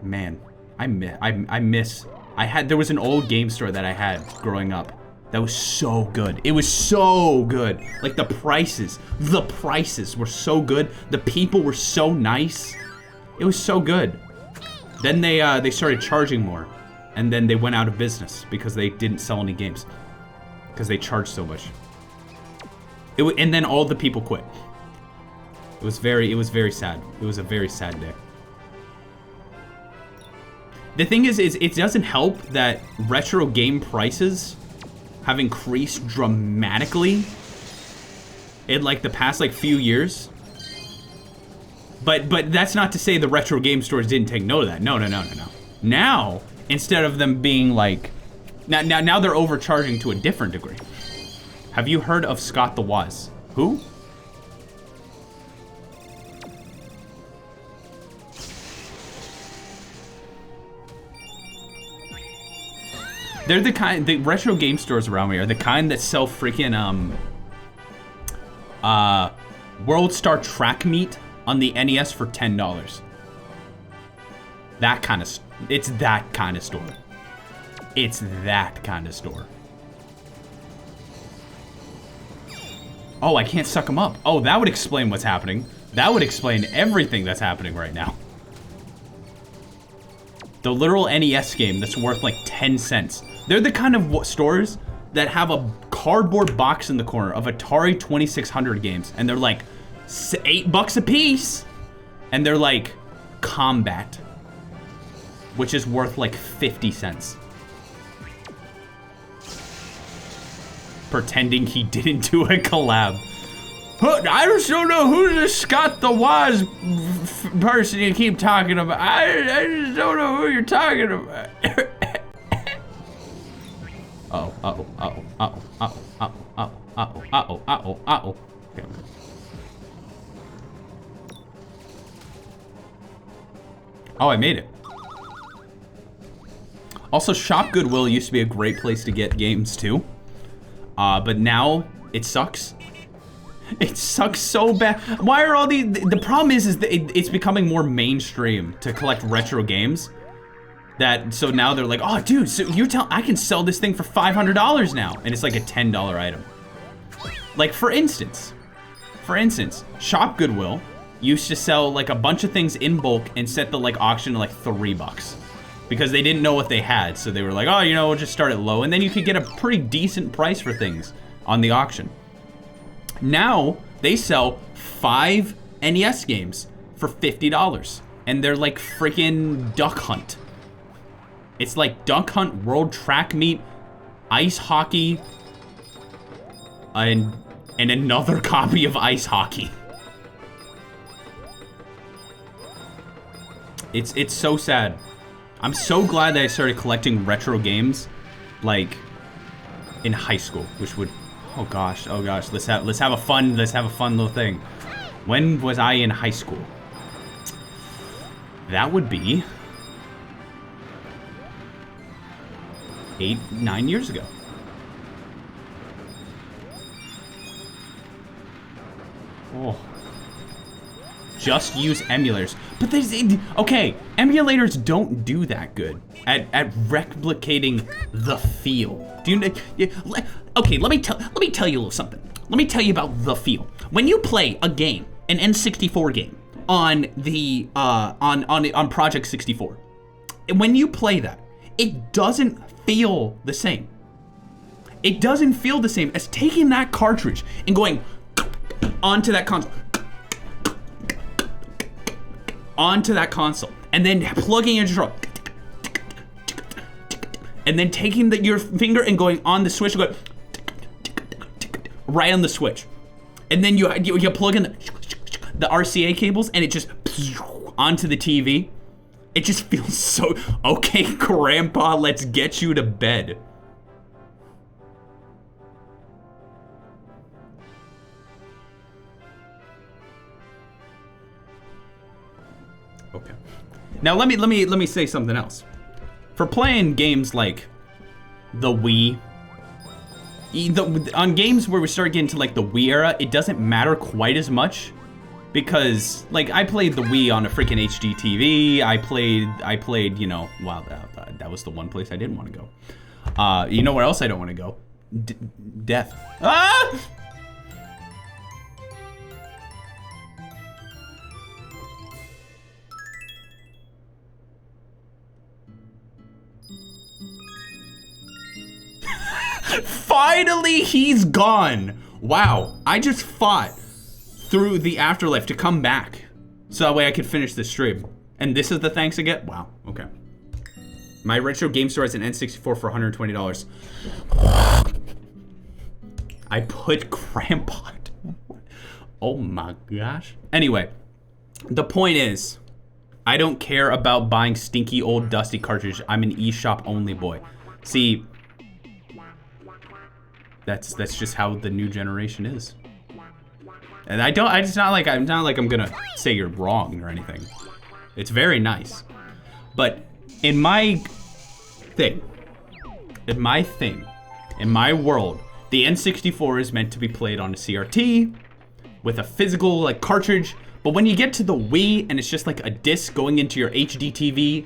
Man, there was an old game store that I had growing up. That was so good. It was so good. Like the prices were so good. The people were so nice. It was so good. Then they started charging more, and then they went out of business because they didn't sell any games because they charged so much. And then all the people quit. It was very sad. It was a very sad day. The thing is it doesn't help that retro game prices have increased dramatically in like the past like few years. But that's not to say the retro game stores didn't take note of that. No. Now, instead of them being like, now they're overcharging to a different degree. Have you heard of Scott the Woz? Who? They're the retro game stores around me are the kind that sell freaking, World Star Track Meet on the NES for $10. It's that kind of store. It's that kind of store. Oh, I can't suck them up. Oh, that would explain what's happening. That would explain everything that's happening right now. The literal NES game that's worth like 10 cents. They're the kind of stores that have a cardboard box in the corner of Atari 2600 games, and they're like $8 a piece, and they're like Combat, which is worth like 50 cents. Pretending he didn't do a collab. I just don't know who this Scott the Woz person you keep talking about. I just don't know who you're talking about. Okay. Oh, I made it. Also, Shop Goodwill used to be a great place to get games too. But now it sucks. It sucks so bad. Why are all these? The problem is that it's becoming more mainstream to collect retro games. So now they're like, oh, dude, so I can sell this thing for $500 now, and it's like a $10 item. Like for instance, Shop Goodwill used to sell like a bunch of things in bulk and set the like auction to like $3 because they didn't know what they had. So they were like, oh, you know, we'll just start it low, and then you could get a pretty decent price for things on the auction. Now they sell 5 NES games for $50, and they're like freaking Duck Hunt. It's like Duck Hunt, World Track Meet, Ice Hockey, and another copy of Ice Hockey. It's so sad. I'm so glad that I started collecting retro games, like in high school, which would, oh gosh, let's have a fun little thing. When was I in high school? That would be 8-9 years ago. Oh. Just use emulators. But okay, emulators don't do that good at replicating the feel. Okay, let me tell you a little something. Let me tell you about the feel. When you play a game, an N64 game on the on Project 64, when you play that, it doesn't feel the same. It doesn't feel the same as taking that cartridge and going onto that console. Onto that console, and then plugging in your and then taking your finger and going on the switch, going right on the switch, and then you plug in the RCA cables, and it just onto the TV. It just feels so okay, Grandpa. Let's get you to bed. Okay. Now let me say something else. For playing games like the Wii, on games where we start getting to like the Wii era, it doesn't matter quite as much because like I played the Wii on a freaking HD TV. I played, you know, wow, that was the one place I didn't want to go. You know where else I don't want to go? Death. Ah! Finally, he's gone. Wow, I just fought through the afterlife to come back so that way I could finish this stream. And this is the thanks I get? Wow, okay. My retro game store has an N64 for $120. I put Grandpa. Oh my gosh. Anyway, the point is, I don't care about buying stinky old dusty cartridges. I'm an eShop only boy. See, that's just how the new generation is. And it's not like I'm gonna say you're wrong or anything. It's very nice. But in my world, the N64 is meant to be played on a CRT with a physical like cartridge. But when you get to the Wii and it's just like a disc going into your HD TV,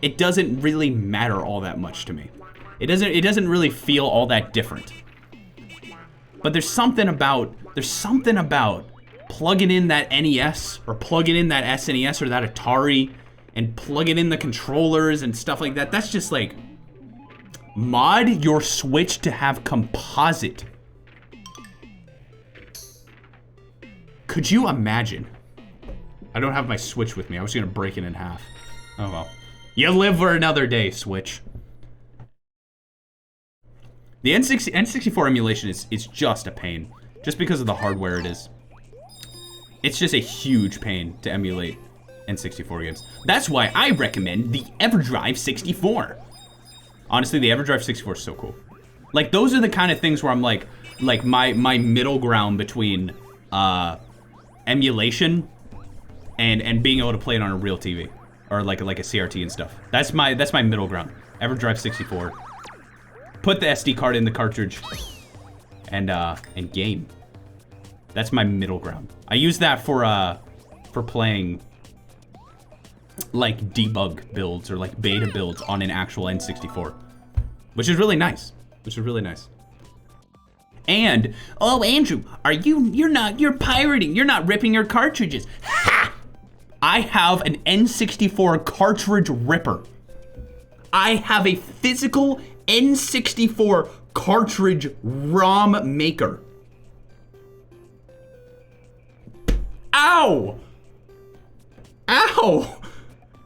it doesn't really matter all that much to me. It doesn't really feel all that different. But there's something about plugging in that NES or plugging in that SNES or that Atari and plugging in the controllers and stuff like that. That's just like, mod your Switch to have composite. Could you imagine? I don't have my Switch with me. I was gonna break it in half. Oh well. You live for another day, Switch. The N64 emulation is just a pain. Just because of the hardware it is. It's just a huge pain to emulate N64 games. That's why I recommend the EverDrive 64. Honestly, the EverDrive 64 is so cool. Like, those are the kind of things where I'm like my middle ground between emulation and being able to play it on a real TV. Or like a CRT and stuff. That's my middle ground. EverDrive 64. Put the SD card in the cartridge and game. That's my middle ground. I use that for playing like debug builds or like beta builds on an actual N64, which is really nice. And oh, Andrew, you're pirating. You're not ripping your cartridges. Ha! I have an N64 cartridge ripper. I have a physical N64 cartridge ROM maker. Ow! Ow!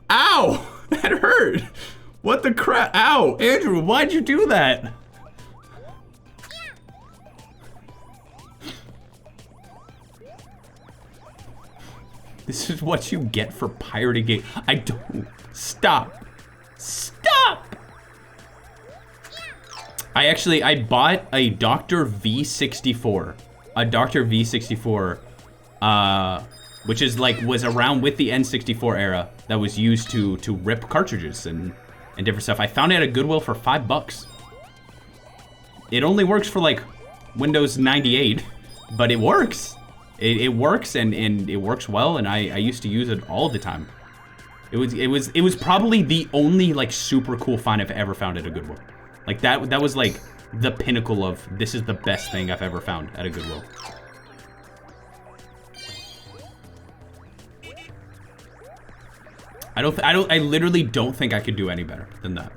Ow! That hurt! What the crap? Ow! Andrew, why'd you do that? This is what you get for pirating game. I don't. Stop. Stop! I bought a Dr. V64. A Dr. V64, which is like, was around with the N64 era that was used to rip cartridges and different stuff. I found it at a Goodwill for $5. It only works for like Windows 98, but it works. It works and it works well, and I used to use it all the time. It was probably the only like super cool find I've ever found at a Goodwill. Like that was like the pinnacle of this is the best thing I've ever found at a Goodwill. I literally don't think I could do any better than that.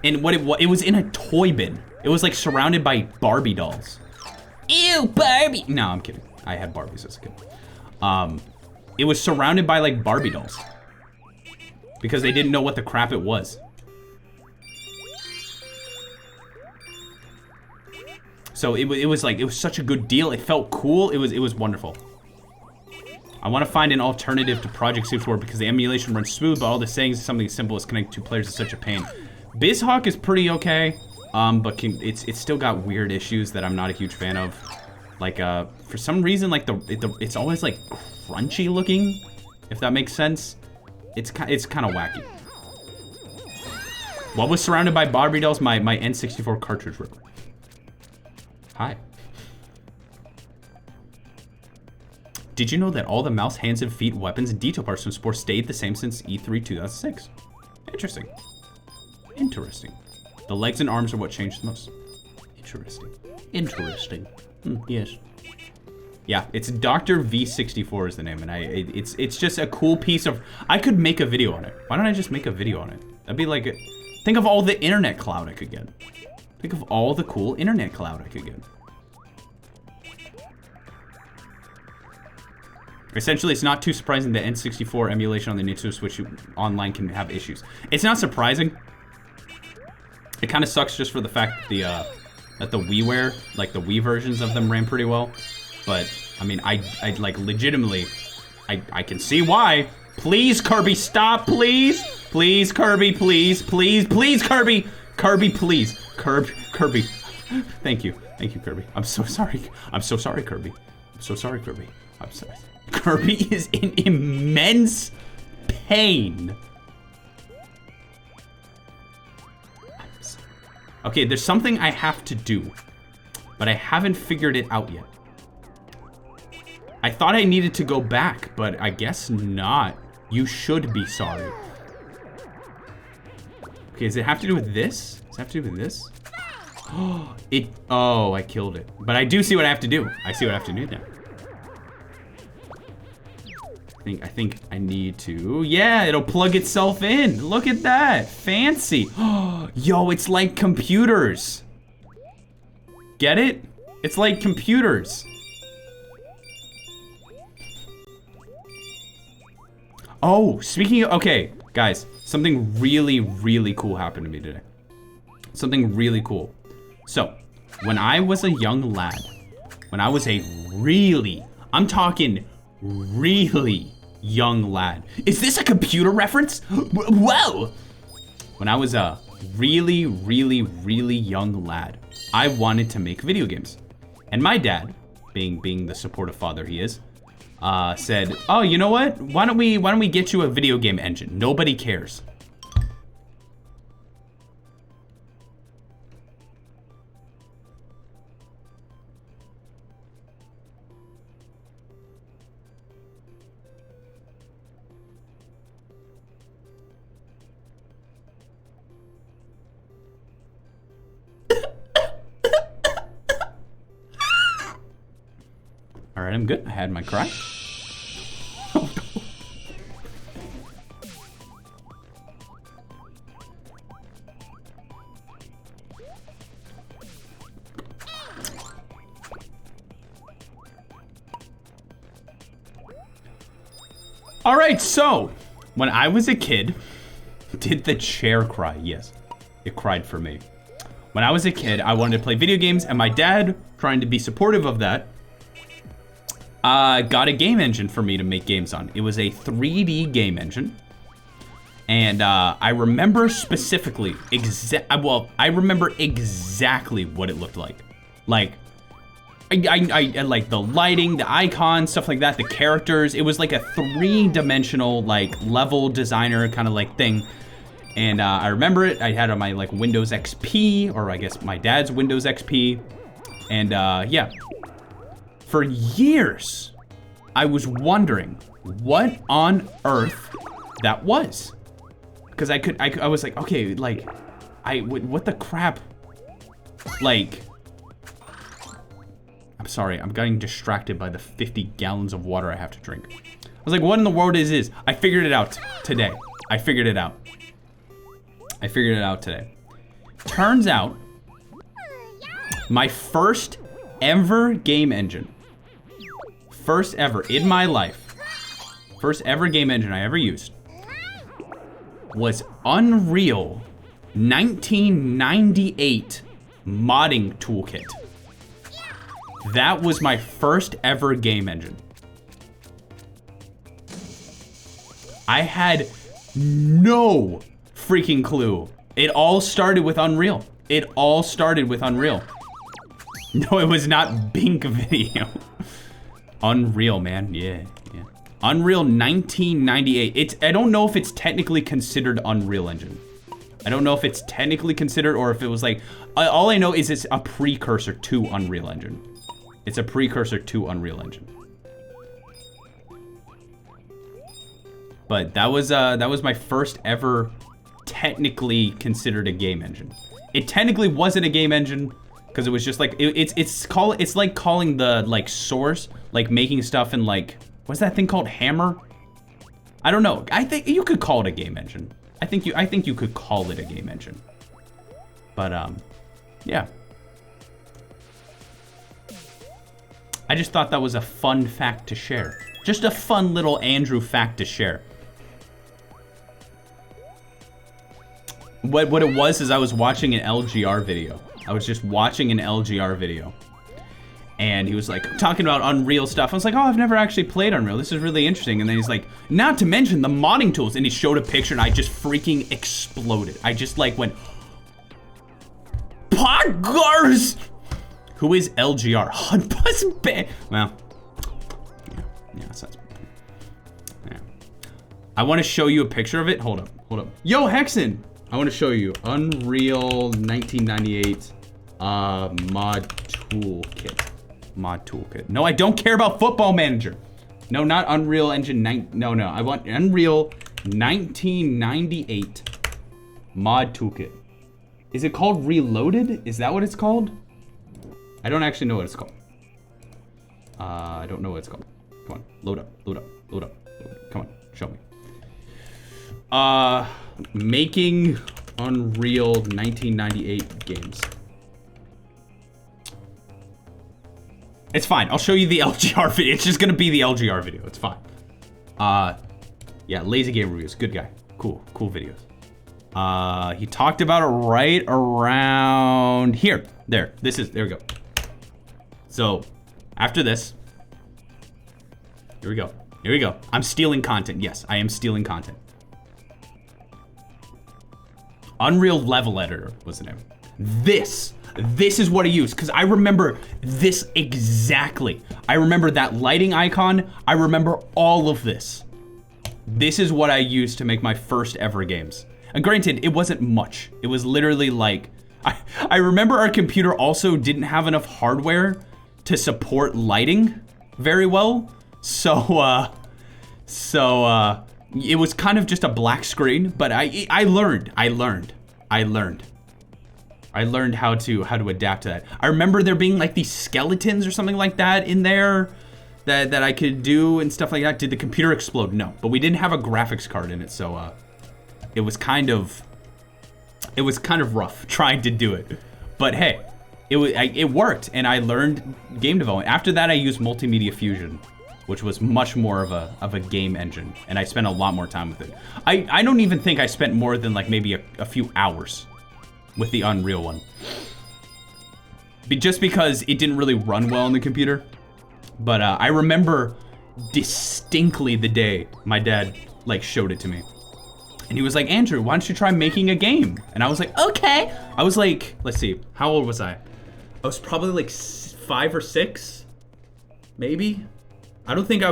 And it was in a toy bin. It was like surrounded by Barbie dolls. Ew, Barbie. No, I'm kidding. I had Barbies as a kid. It was surrounded by like Barbie dolls because they didn't know what the crap it was. So it was such a good deal. It felt cool. It was wonderful. I want to find an alternative to Project 64 because the emulation runs smooth, but all the settings is something as simple as connecting two players is such a pain. BizHawk is pretty okay, but it's still got weird issues that I'm not a huge fan of. Like for some reason, like it's always like crunchy looking, if that makes sense. it's kind of wacky. What was surrounded by Barbie dolls? My N64 cartridge ripper. Hi. Did you know that all the mouse, hands, and feet, weapons, and detail parts from Spore stayed the same since E3 2006? Interesting. Interesting. The legs and arms are what changed the most. Interesting. Interesting. Yes. Yeah, it's Dr. V64 is the name, and it's just a cool piece of. I could make a video on it. Why don't I just make a video on it? That'd be like, think of all the internet cloud I could get. Think of all the cool internet cloud I could get. Essentially, it's not too surprising that N64 emulation on the Nintendo Switch Online can have issues. It's not surprising. It kind of sucks just for the fact that the WiiWare, like the Wii versions of them, ran pretty well. But I mean, I like legitimately, I can see why. Please, Kirby, stop, please, please, Kirby, please, please, please, Kirby, Kirby, please, Kirby. Thank you, Kirby. I'm so sorry. I'm so sorry, Kirby. I'm so sorry, Kirby. I'm sorry. Kirby is in immense pain. Okay, there's something I have to do, but I haven't figured it out yet. I thought I needed to go back, but I guess not. You should be sorry. Okay, does it have to do with this? Does it have to do with this? Oh, I killed it. But I do see what I have to do. I see what I have to do now. I think I need to, yeah, it'll plug itself in. Look at that, fancy. Yo, it's like computers. Get it? It's like computers. Oh, speaking of, okay, guys, something really, really cool happened to me today. Something really cool. So, when I was a young lad, when I was a really, I'm talking really young lad. Is this a computer reference? Whoa! When I was a really, really, really young lad, I wanted to make video games. And my dad, being the supportive father he is, said, oh, you know what? Why don't we get you a video game engine? Nobody cares. All right, I'm good. I had my cry. All right, so when I was a kid, did the chair cry? Yes, it cried for me. When I was a kid, I wanted to play video games, and my dad, trying to be supportive of that, got a game engine for me to make games on. It was a 3D game engine. And I remember specifically, I remember exactly what it looked like. Like, I like the lighting, the icons, stuff like that, the characters. It was like a 3-dimensional, like, level designer kind of like thing. And I remember it. I had it on my like Windows XP, or I guess my dad's Windows XP. And yeah. For years, I was wondering what on earth that was. Because I was like, okay, like, what the crap? Like, I'm sorry, I'm getting distracted by the 50 gallons of water I have to drink. I was like, what in the world is this? I figured it out today. I figured it out. I figured it out today. Turns out, my first ever game engine, first ever in my life, first ever game engine I ever used, was Unreal 1998 modding toolkit. That was my first ever game engine. I had no freaking clue. It all started with Unreal. It all started with Unreal. No, it was not Bink Video. Unreal, man. Yeah, yeah. Unreal 1998. I don't know if it's technically considered Unreal Engine. I don't know if it's technically considered or if it was like, all I know is it's a precursor to Unreal Engine. It's a precursor to Unreal Engine. But that was my first ever technically considered a game engine. It technically wasn't a game engine because it was just like it's like calling the like source, like making stuff in like, what's that thing called, Hammer? I don't know. I think you could call it a game engine. I think you could call it a game engine. But yeah. I just thought that was a fun fact to share. Just a fun little Andrew fact to share. What it was is I was watching an LGR video. I was just watching an LGR video. And he was like talking about Unreal stuff. I was like, oh, I've never actually played Unreal. This is really interesting. And then he's like, not to mention the modding tools. And he showed a picture and I just freaking exploded. I just like went, Poggers! Who is LGR? Hot Bus Band. Well, yeah, that's, yeah. I want to show you a picture of it. Hold up. Yo, Hexen! I want to show you Unreal 1998 mod toolkit. Mod toolkit. No, I don't care about Football Manager. No, not Unreal Engine 9. No. I want Unreal 1998 mod toolkit. Is it called Reloaded? Is that what it's called? I don't actually know what it's called. I don't know what it's called. Come on, load up. Come on, show me. Making Unreal 1998 games. It's fine. I'll show you the LGR video. It's just gonna be the LGR video. It's fine. Yeah, Lazy Game Reviews. Good guy. Cool videos. He talked about it right around here. There we go. So, after this, here we go. I'm stealing content. Yes, I am stealing content. Unreal Level Editor was the name. This is what I used, because I remember this exactly. I remember that lighting icon. I remember all of this. This is what I used to make my first ever games. And granted, it wasn't much. It was literally like, I remember our computer also didn't have enough hardware to support lighting very well. So it was kind of just a black screen, but I learned how to adapt to that. I remember there being like these skeletons or something like that in there that I could do and stuff like that. Did the computer explode? No, but we didn't have a graphics card in it, so it was kind of rough trying to do it. But hey, it worked, and I learned game development. After that, I used Multimedia Fusion, which was much more of a game engine, and I spent a lot more time with it. I don't even think I spent more than like maybe a few hours with the Unreal one. Just because it didn't really run well on the computer. But I remember distinctly the day my dad like showed it to me. And he was like, Andrew, why don't you try making a game? And I was like, okay. I was like, let's see, how old was I? I was probably like 5 or 6, maybe. I don't think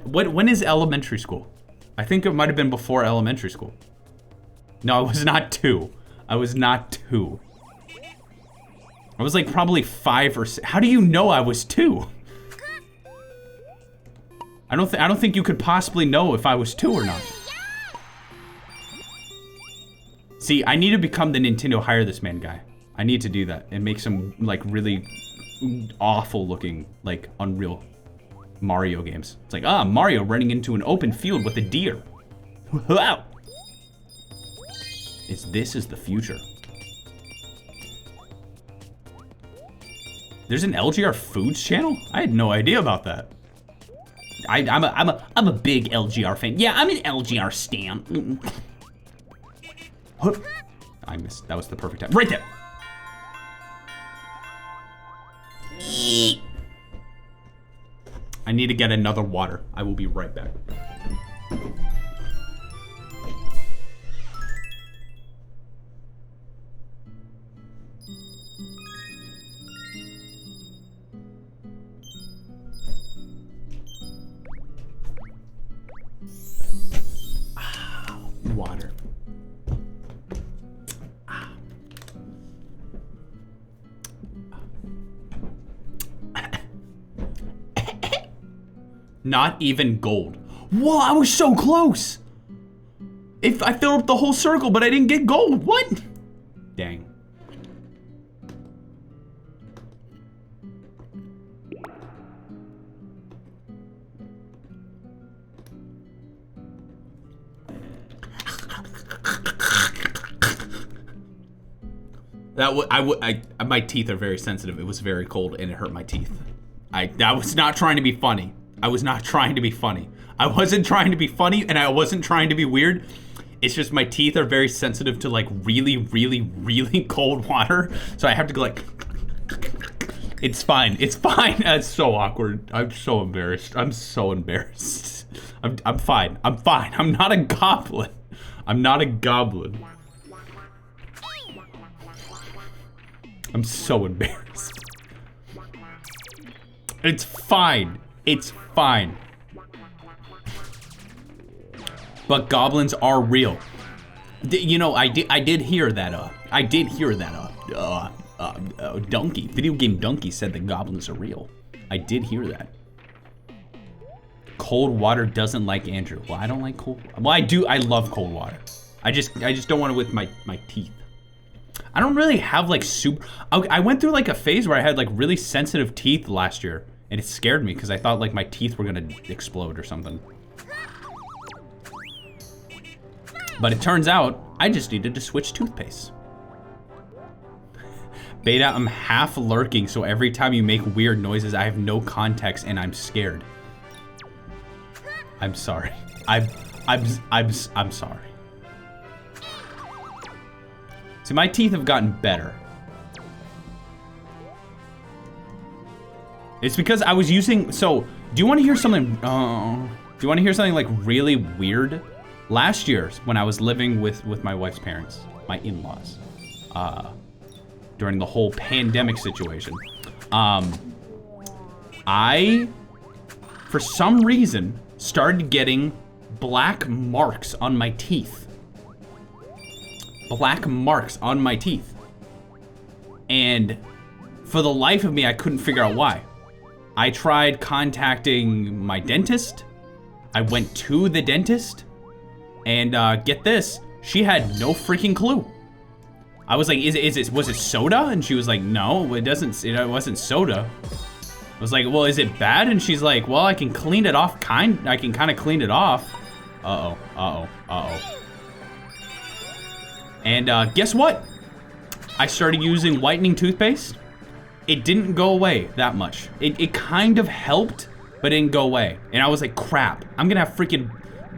when is elementary school? I think it might've been before elementary school. No, I was not 2. I was not 2. I was like probably 5 or 6. How do you know I was 2? I don't think you could possibly know if I was 2 or not. See, I need to become the Nintendo Hire This Man guy. I need to do that and make some like really awful looking like Unreal Mario games. It's like, Mario running into an open field with a deer. Wow. This is the future. There's an LGR Foods channel? I had no idea about that. I'm a big LGR fan. Yeah, I'm an LGR stan. I missed. That was the perfect time. Right there. I need to get another water. I will be right back. Not even gold. Whoa, I was so close. If I filled up the whole circle, but I didn't get gold. What? Dang. My teeth are very sensitive. It was very cold and it hurt my teeth. I was not trying to be funny. I was not trying to be funny. I wasn't trying to be funny and I wasn't trying to be weird. It's just my teeth are very sensitive to like really, really, really cold water. So I have to go like, it's fine. It's fine. It's so awkward. I'm so embarrassed. I'm so embarrassed. I'm fine. I'm fine. I'm not a goblin. I'm not a goblin. I'm so embarrassed. It's fine. It's fine. But goblins are real. You know, I did hear that, Donkey, Video Game Donkey said that goblins are real. I did hear that. Cold water doesn't like Andrew. Well, I don't like cold. Well, I do. I love cold water. I just don't want it with my teeth. I don't really have like super. I went through like a phase where I had like really sensitive teeth last year, and it scared me because I thought like my teeth were gonna explode or something. But it turns out I just needed to switch toothpaste. Beta, I'm half lurking, so every time you make weird noises, I have no context and I'm scared. I'm sorry. I'm sorry. See, my teeth have gotten better. It's because I was using, so, do you want to hear something, do you want to hear something like really weird? Last year, when I was living with my wife's parents, my in-laws, during the whole pandemic situation, I, for some reason, started getting black marks on my teeth. Black marks on my teeth. And for the life of me, I couldn't figure out why. I tried contacting my dentist. I went to the dentist. And get this, she had no freaking clue. I was like, was it soda? And she was like, no, it wasn't soda. I was like, well, is it bad? And she's like, well, I can clean it off, I can kind of clean it off. Uh-oh. And guess what? I started using whitening toothpaste. It didn't go away that much. It kind of helped, but it didn't go away. And I was like, crap, I'm gonna have freaking,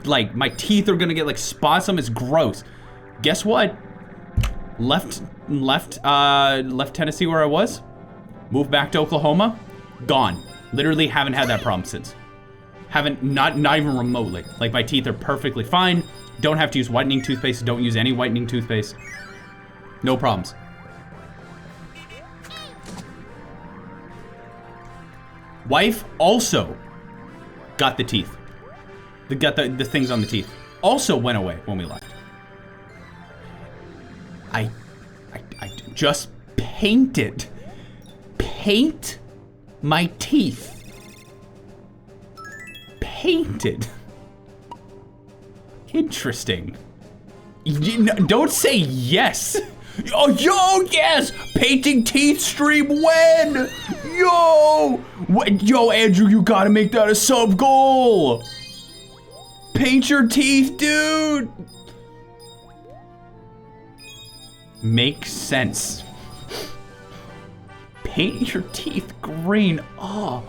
like, my teeth are gonna get like spots on them. It's gross. Guess what? Left Tennessee where I was, moved back to Oklahoma, gone. Literally haven't had that problem since. Not even remotely. Like, my teeth are perfectly fine. Don't have to use whitening toothpaste. Don't use any whitening toothpaste. No problems. Wife also got the teeth. Got the things on the teeth. Also went away when we left. I just paint my teeth. Painted. Interesting. Don't say yes. Oh, yo, yes! Painting teeth stream when? Yo, Andrew, you gotta make that a sub goal. Paint your teeth, dude. Makes sense. Paint your teeth green. Oh.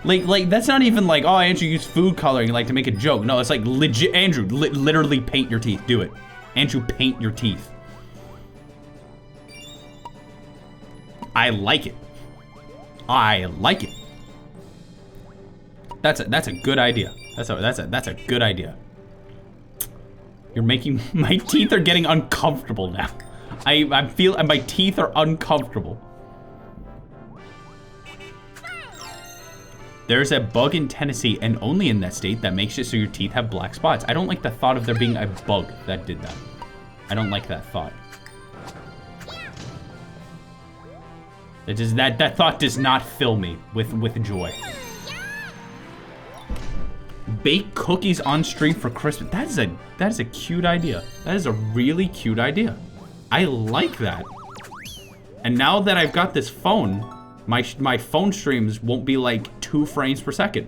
Like that's not even like, oh, Andrew used food coloring like to make a joke. No, it's like legit, Andrew, literally paint your teeth. Do it. Andrew, paint your teeth. I like it. I like it. That's a good idea. That's a good idea. You're making, my teeth are getting uncomfortable now. I feel my teeth are uncomfortable. There's a bug in Tennessee and only in that state that makes it so your teeth have black spots. I don't like the thought of there being a bug that did that. I don't like that thought. That thought does not fill me with joy. bake cookies on stream for Christmas. That is a cute idea. That is a really cute idea. I like that. And now that I've got this phone, my phone streams won't be like 2 frames per second.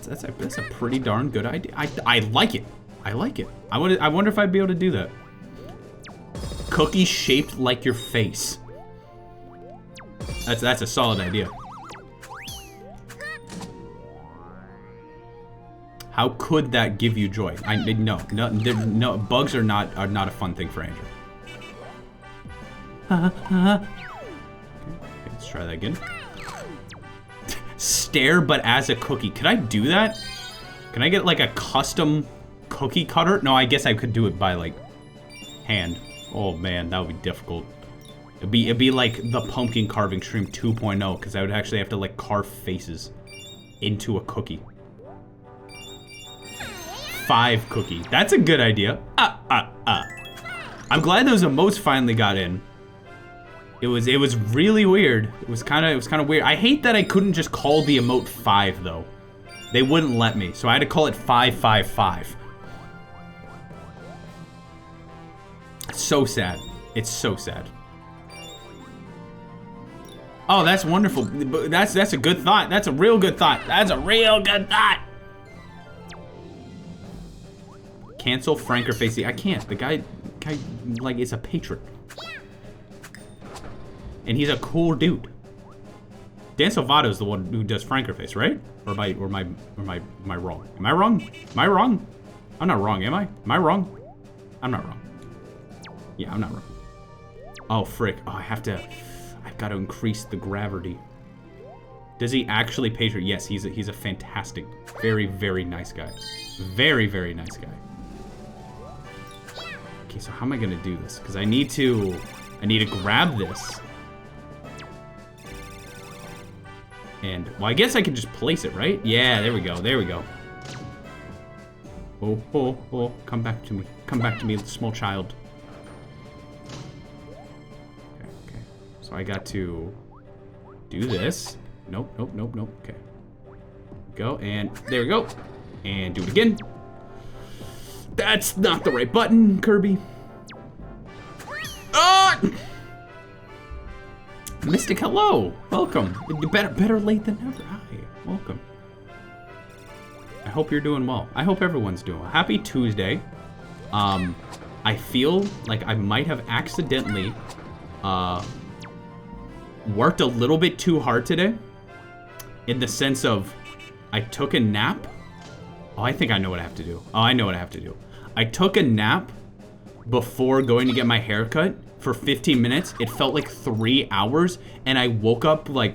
That's a pretty darn good idea. I like it. I like it. I wonder if I'd be able to do that. Cookie shaped like your face. That's a solid idea. How could that give you joy? No. Bugs are not a fun thing for Andrew. Okay, let's try that again. Stare, but as a cookie. Could I do that? Can I get like a custom cookie cutter? No, I guess I could do it by like hand. Oh man, that would be difficult. It'd be like the pumpkin carving stream 2.0, because I would actually have to like carve faces into a cookie. 5 cookie. That's a good idea. I'm glad those emotes finally got in. It was really weird. It was kind of weird. I hate that I couldn't just call the emote 5 though. They wouldn't let me, so I had to call it 555. It's so sad. It's so sad. Oh, that's wonderful. That's a good thought. That's a real good thought. That's a real good thought. Cancel Frank or Facey. I can't. The guy like is a patron. And he's a cool dude. Dan Salvato's the one who does Franker Face, right? Or am I wrong? Am I wrong? Am I wrong? I'm not wrong, am I? Am I wrong? I'm not wrong. Yeah, I'm not wrong. Oh, frick. Oh, I've got to increase the gravity. Does he actually patron? Yes, he's a fantastic, very, very nice guy. Very, very nice guy. Okay, so how am I gonna do this? Because I need to grab this. And, well, I guess I can just place it, right? Yeah, there we go, there we go. Oh, come back to me. Come back to me, small child. Okay. So I got to do this. Nope. Okay. Go, and there we go. And do it again. That's not the right button, Kirby. Ah! Mystic, hello. Welcome. Better late than never. Hi, welcome. I hope you're doing well. I hope everyone's doing well. Happy Tuesday. I feel like I might have accidentally worked a little bit too hard today. In the sense of, I took a nap. Oh, I think I know what I have to do. Oh, I know what I have to do. I took a nap before going to get my hair cut for 15 minutes. It felt like 3 hours, and I woke up like...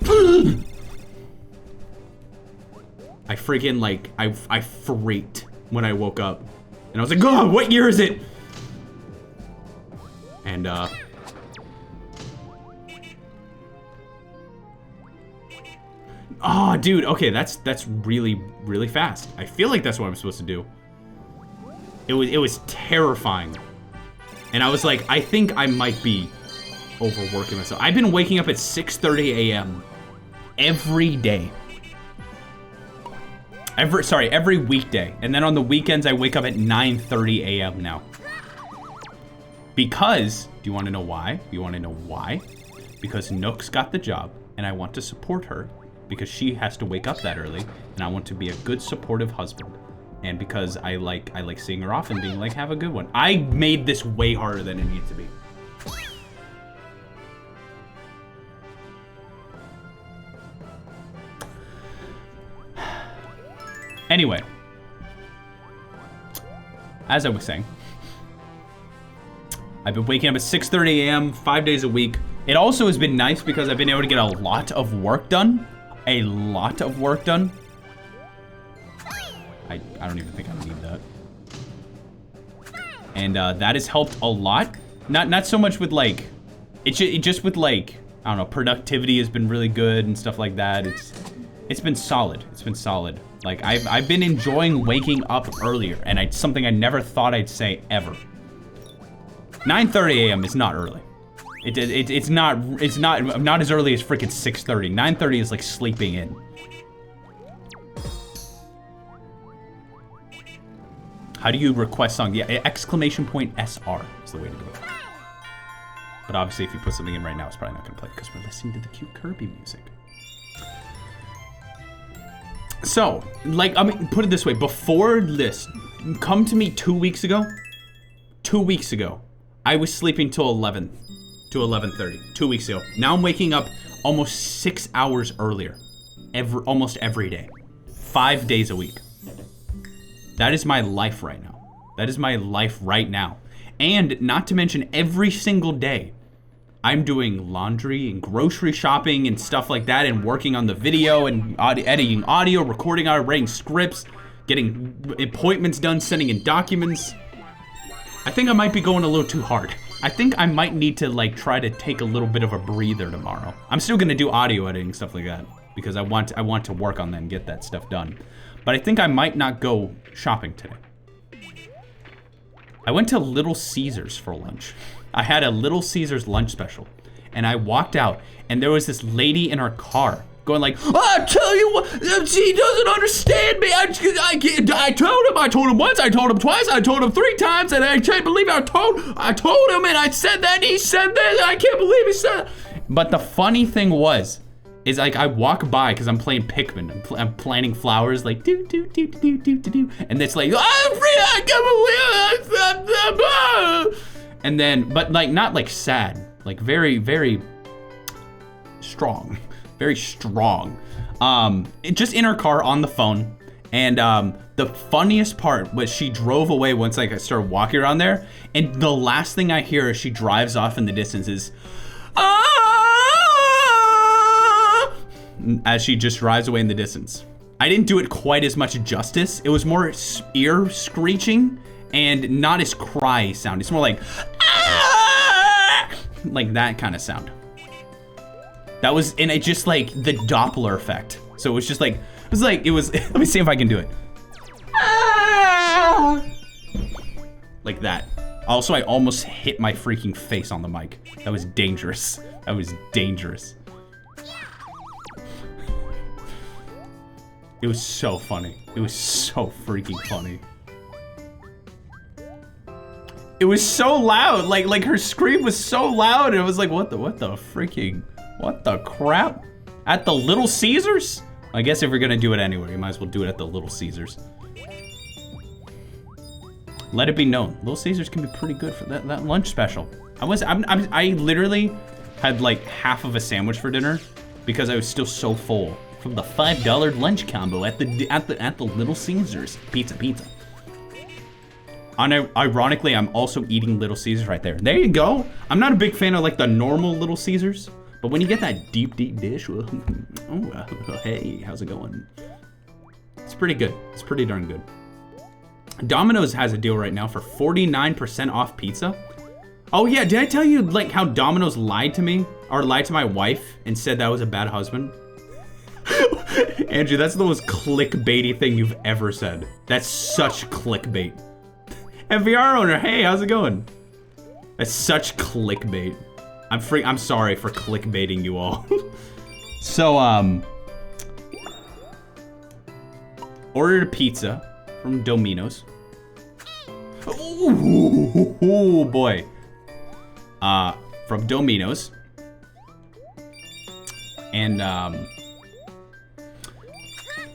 I freaking like, I freaked when I woke up. And I was like, God, what year is it? And, oh, dude, okay, that's really, really fast. I feel like that's what I'm supposed to do. It was terrifying. And I was like, I think I might be overworking myself. I've been waking up at 6:30 a.m. every day. Every weekday. And then on the weekends, I wake up at 9:30 a.m. now. Because, do you want to know why? You want to know why? Because Nook's got the job, and I want to support her. Because she has to wake up that early, and I want to be a good supportive husband. And because I like seeing her off and being like, have a good one. I made this way harder than it needs to be. Anyway, as I was saying, I've been waking up at 6:30 a.m. 5 days a week. It also has been nice because I've been able to get a lot of work done. A lot of work done. I don't even think I need that. And that has helped a lot. Not so much with like, it just with like, I don't know, productivity has been really good and stuff like that. It's been solid. It's been solid. Like I've been enjoying waking up earlier, and it's something I never thought I'd say ever. 9:30 a.m. is not early. It's not as early as freaking 6:30. 9:30 is like sleeping in. How do you request song? Yeah, exclamation point SR is the way to do it. But obviously, if you put something in right now, it's probably not gonna play because we're listening to the cute Kirby music. So, like, I mean, put it this way: before this, come to me 2 weeks ago. 2 weeks ago, I was sleeping till 11 to 11:30. 2 weeks ago. Now I'm waking up almost 6 hours earlier, almost every day, 5 days a week. That is my life right now. That is my life right now. And not to mention every single day, I'm doing laundry and grocery shopping and stuff like that and working on the video and editing audio, recording audio, writing scripts, getting appointments done, sending in documents. I think I might be going a little too hard. I think I might need to like try to take a little bit of a breather tomorrow. I'm still gonna do audio editing, stuff like that, because I want to work on that and get that stuff done. But I think I might not go shopping today. I went to Little Caesars for lunch. I had a Little Caesars lunch special. And I walked out, and there was this lady in her car going like, I tell you what, she doesn't understand me. I told him once, I told him twice, I told him 3 times, and I can't believe I told him, and I said that, and he said that, and I can't believe he said that. But the funny thing is like I walk by because I'm playing Pikmin. I'm planting flowers like do, and it's like I can't believe it. And then, but like not like sad, like very, very strong, very strong. Just in her car on the phone, and the funniest part was she drove away once like I started walking around there, and the last thing I hear as she drives off in the distance is as she just drives away in the distance. I didn't do it quite as much justice. It was more ear screeching and not as cry sound. It's more like that kind of sound. That was, and it just like the Doppler effect. So it was just like, let me see if I can do it. Like that. Also, I almost hit my freaking face on the mic. That was dangerous. That was dangerous. It was so funny. It was so freaking funny. It was so loud. Like her scream was so loud. And it was like, what the crap? At the Little Caesars? I guess if you're gonna do it anywhere, you might as well do it at the Little Caesars. Let it be known, Little Caesars can be pretty good for that lunch special. I literally had like half of a sandwich for dinner because I was still so full from the $5 lunch combo at the Little Caesars. Pizza. Ironically, I'm also eating Little Caesars right there. There you go. I'm not a big fan of like the normal Little Caesars, but when you get that deep dish, hey, how's it going? It's pretty good. It's pretty darn good. Domino's has a deal right now for 49% off pizza. Oh yeah, did I tell you like how Domino's lied to me or lied to my wife and said that I was a bad husband? Andrew, that's the most clickbaity thing you've ever said. That's such clickbait. FVR owner, hey, how's it going? That's such clickbait. I'm sorry for clickbaiting you all. So, ordered a pizza from Domino's. Oh boy. From Domino's. And,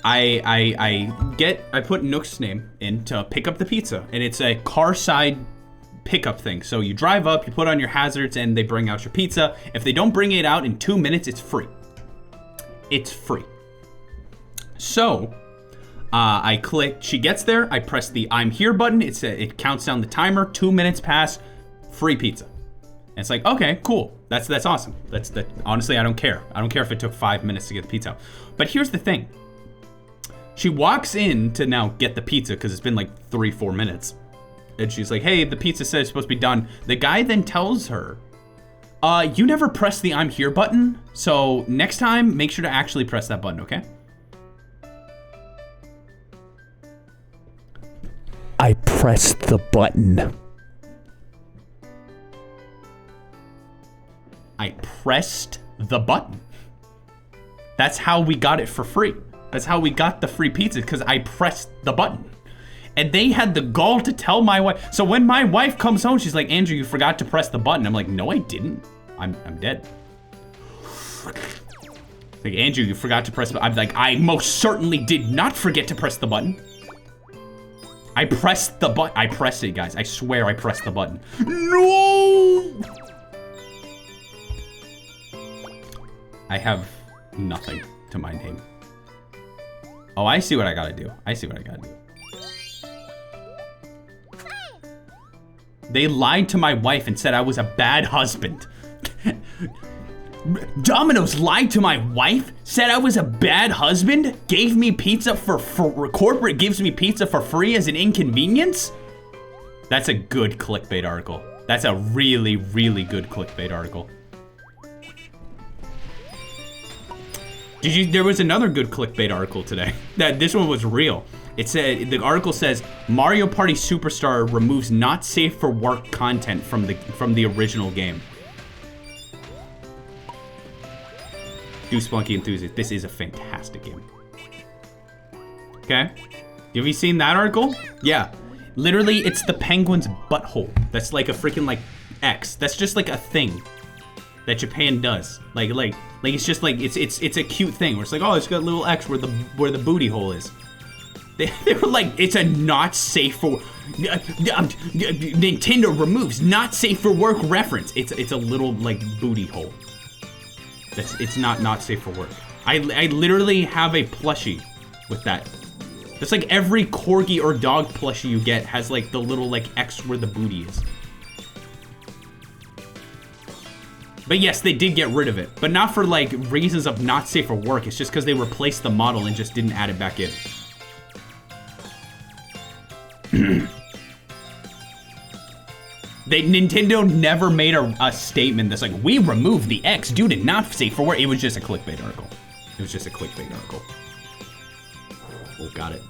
I put Nook's name in to pick up the pizza, and it's a car side pickup thing. So you drive up, you put on your hazards, and they bring out your pizza. If they don't bring it out in 2 minutes, it's free. It's free. So I click, she gets there, I press the I'm here button, it counts down the timer, 2 minutes pass, free pizza. And it's like, okay, cool. That's awesome. Honestly, I don't care. I don't care if it took 5 minutes to get the pizza out. But here's the thing. She walks in to now get the pizza because it's been like 3-4 minutes. And she's like, hey, the pizza says it's supposed to be done. The guy then tells her, you never press the I'm here button. So next time, make sure to actually press that button, okay? I pressed the button. I pressed the button. That's how we got it for free. That's how we got the free pizza, because I pressed the button. And they had the gall to tell my wife. So when my wife comes home, she's like, Andrew, you forgot to press the button. I'm like, no, I didn't. I'm dead. Like, Andrew, you forgot to press the button. I'm like, I most certainly did not forget to press the button. I pressed the button. I pressed it, guys. I swear I pressed the button. No! I have nothing to my name. Oh, I see what I gotta do. I see what I gotta do. They lied to my wife and said I was a bad husband. Domino's lied to my wife, said I was a bad husband, gave me pizza for corporate gives me pizza for free as an inconvenience? That's a good clickbait article. That's a really, really good clickbait article. There was another good clickbait article today. This one was real. It said, the article says, Mario Party Superstar removes not safe for work content from the original game. Do Spunky Enthusiast. This is a fantastic game. Okay. Have you seen that article? Yeah. Literally, it's the penguin's butthole. That's like a freaking like X. That's just like a thing that Japan does. Like it's just like it's a cute thing where it's like, oh, it's got a little X where the booty hole is. They were like, it's a not safe for Nintendo removes not safe for work reference. It's a little like booty hole. It's not safe for work. I literally have a plushie with that. That's like every corgi or dog plushie you get has like the little like X where the booty is. But yes, they did get rid of it, but not for like reasons of not safe for work. It's just because they replaced the model and just didn't add it back in. Nintendo never made a statement that's like, we removed the X due to not safe for work. It was just a clickbait article. It was just a clickbait article. Oh, got it.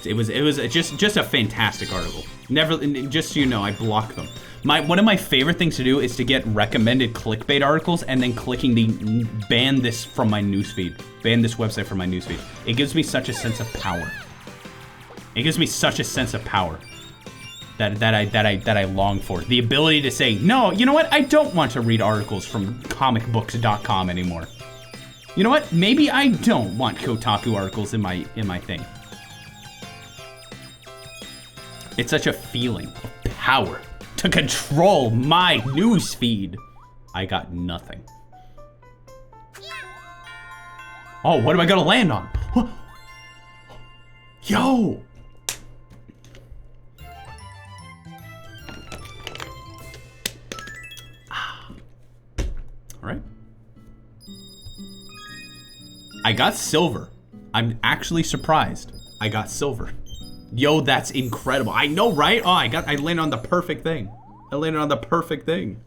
It was just a fantastic article. Never, just so you know, I block them. One of my favorite things to do is to get recommended clickbait articles and then clicking the ban this from my newsfeed. Ban this website from my newsfeed. It gives me such a sense of power. It gives me such a sense of power that I long for. The ability to say, no, you know what? I don't want to read articles from comicbooks.com anymore. You know what? Maybe I don't want Kotaku articles in my thing. It's such a feeling of power to control my news feed. I got nothing. Oh, what am I gonna land on? Yo! All right. I got silver. I'm actually surprised I got silver. Yo, that's incredible. I know, right? Oh, I landed on the perfect thing. I landed on the perfect thing.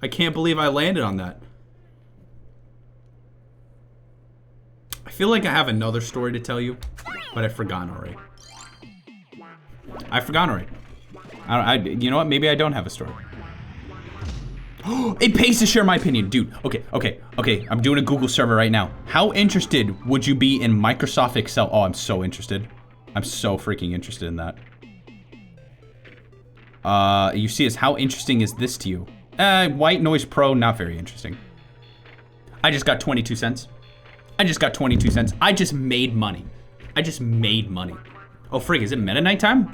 I can't believe I landed on that. I feel like I have another story to tell you, but I've forgotten already. I've forgotten already. You know what? Maybe I don't have a story. It pays to share my opinion, dude. Okay. I'm doing a Google server right now. How interested would you be in Microsoft Excel? Oh, I'm so interested. I'm so freaking interested in that. You see, how interesting is this to you? White Noise Pro, not very interesting. I just got 22 cents. I just made money. Oh, frig, is it Meta Knight time?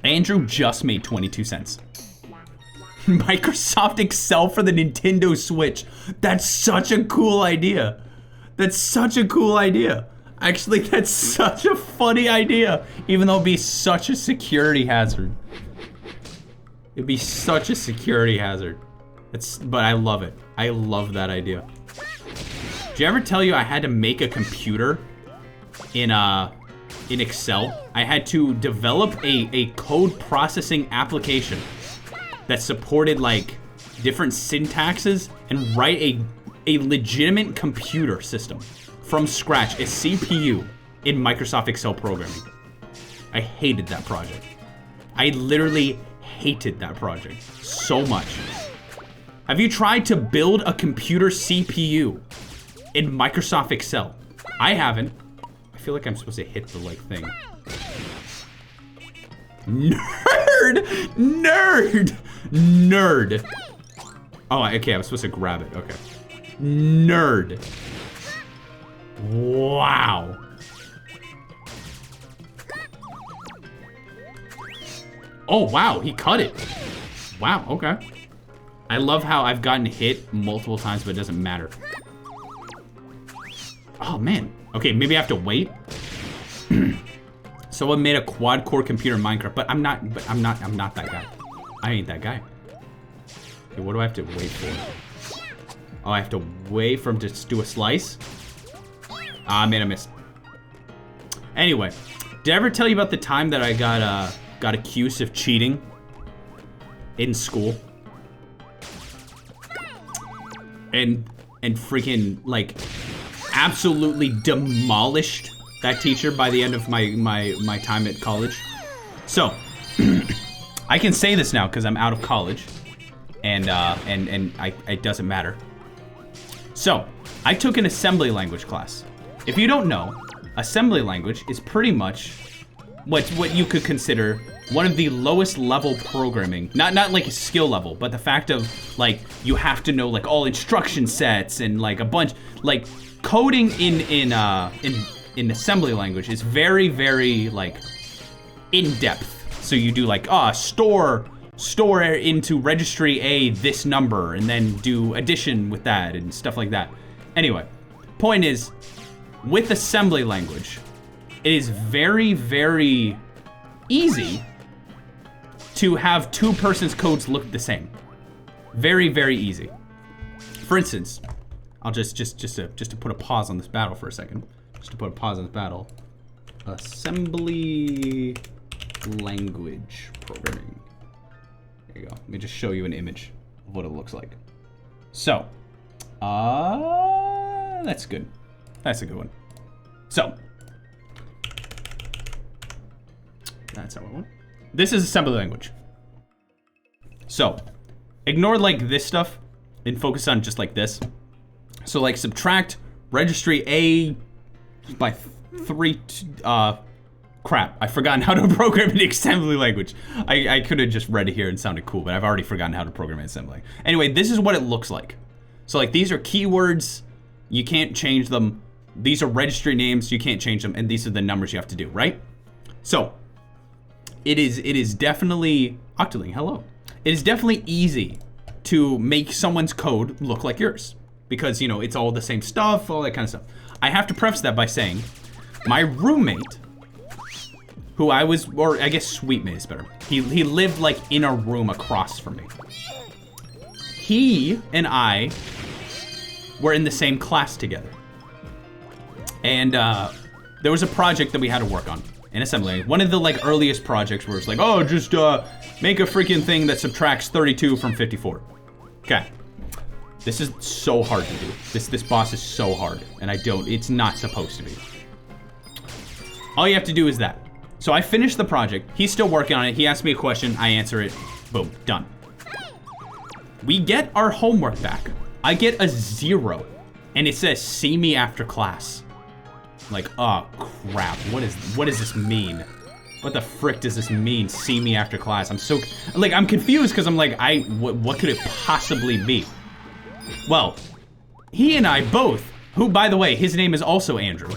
Andrew just made 22 cents. Microsoft Excel for the Nintendo Switch. That's such a cool idea. Actually, that's such a funny idea. Even though it'd be such a security hazard. But I love it. I love that idea. Did I ever tell you I had to make a computer in Excel? I had to develop a code processing application that supported like different syntaxes and write a legitimate computer system from scratch, a CPU in Microsoft Excel programming. I hated that project. I literally hated that project so much. Have you tried to build a computer CPU in Microsoft Excel? I haven't. I feel like I'm supposed to hit the like thing. Nerd! Nerd! Nerd. Oh, okay, I was supposed to grab it, okay. Nerd. Wow. Oh, wow, he cut it. Wow, okay. I love how I've gotten hit multiple times, but it doesn't matter. Oh, man. Okay, maybe I have to wait. Someone made a quad-core computer in Minecraft, but I'm not that guy. I ain't that guy. Okay, what do I have to wait for? Oh, I have to wait for him to do a slice? Ah, man, I missed. Anyway, did I ever tell you about the time that I got accused of cheating in school? And freaking, like, absolutely demolished that teacher by the end of my time at college. So, I can say this now because I'm out of college, and it doesn't matter. So, I took an assembly language class. If you don't know, assembly language is pretty much what you could consider one of the lowest level programming, not like a skill level, but the fact of like you have to know like all instruction sets and like a bunch like coding in assembly language is very, very like in depth. So you do like store into registry A this number and then do addition with that and stuff like that. Anyway, point is, with assembly language, it is very, very easy to have two persons' codes look the same. Very, very easy. For instance, I'll just to put a pause on this battle for a second. Just to put a pause on this battle. Assembly language programming. There you go. Let me just show you an image of what it looks like. So, that's good. That's a good one. So, that's how I want. This is assembly language. So, ignore like this stuff and focus on just like this. So like subtract registry A by 3, crap, I've forgotten how to program in assembly language. I could have just read it here and sounded cool, but I've already forgotten how to program in assembly. Anyway, this is what it looks like. So like these are keywords, you can't change them. These are registry names, you can't change them, and these are the numbers you have to do, right? So, it is definitely, Octoling, hello. It is definitely easy to make someone's code look like yours. Because, you know, it's all the same stuff, all that kind of stuff. I have to preface that by saying, my roommate, who I was, or I guess suite-mate is better. He lived like in a room across from me. He and I were in the same class together. And there was a project that we had to work on in assembly. One of the like earliest projects where it's like, oh, just make a freaking thing that subtracts 32 from 54. Okay. This is so hard to do. This boss is so hard, and it's not supposed to be. All you have to do is that. So I finished the project. He's still working on it. He asks me a question. I answer it. Boom, done. We get our homework back. I get a 0, and it says, see me after class. Like, oh crap, what does this mean? What the frick does this mean, see me after class? I'm confused because I'm like, what could it possibly be? Well, he and I both, who by the way, his name is also Andrew.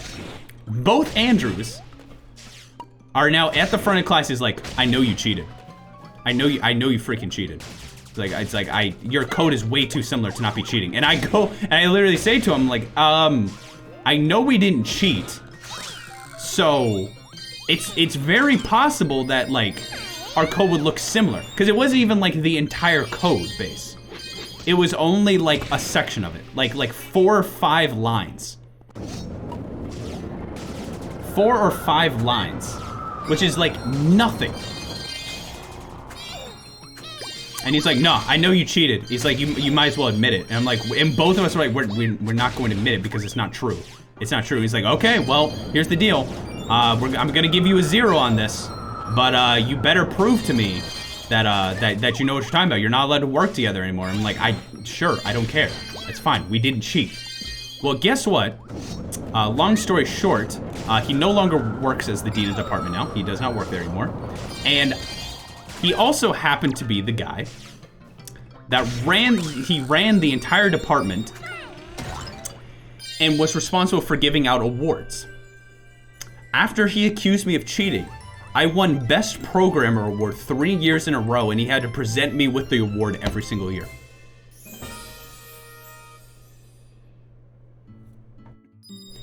Both Andrews are now at the front of class is like, I know you cheated. I know you freaking cheated. It's like your code is way too similar to not be cheating. And I go, and I literally say to him like, I know we didn't cheat, so it's very possible that like our code would look similar, because it wasn't even like the entire code base. It was only like a section of it, like 4 or 5 lines. 4 or 5 lines, which is like nothing. And he's like, no, I know you cheated. He's like, you might as well admit it. And I'm like, and both of us are like, we're not going to admit it because it's not true. It's not true. He's like, okay, well, here's the deal. I'm gonna give you a 0 on this, but you better prove to me that you know what you're talking about. You're not allowed to work together anymore. I'm like, sure, I don't care. It's fine. We didn't cheat. Well, guess what? Long story short, he no longer works as the dean of the department now. He does not work there anymore. And he also happened to be the guy that ran the entire department and was responsible for giving out awards. After he accused me of cheating, I won Best Programmer Award 3 years in a row, and he had to present me with the award every single year.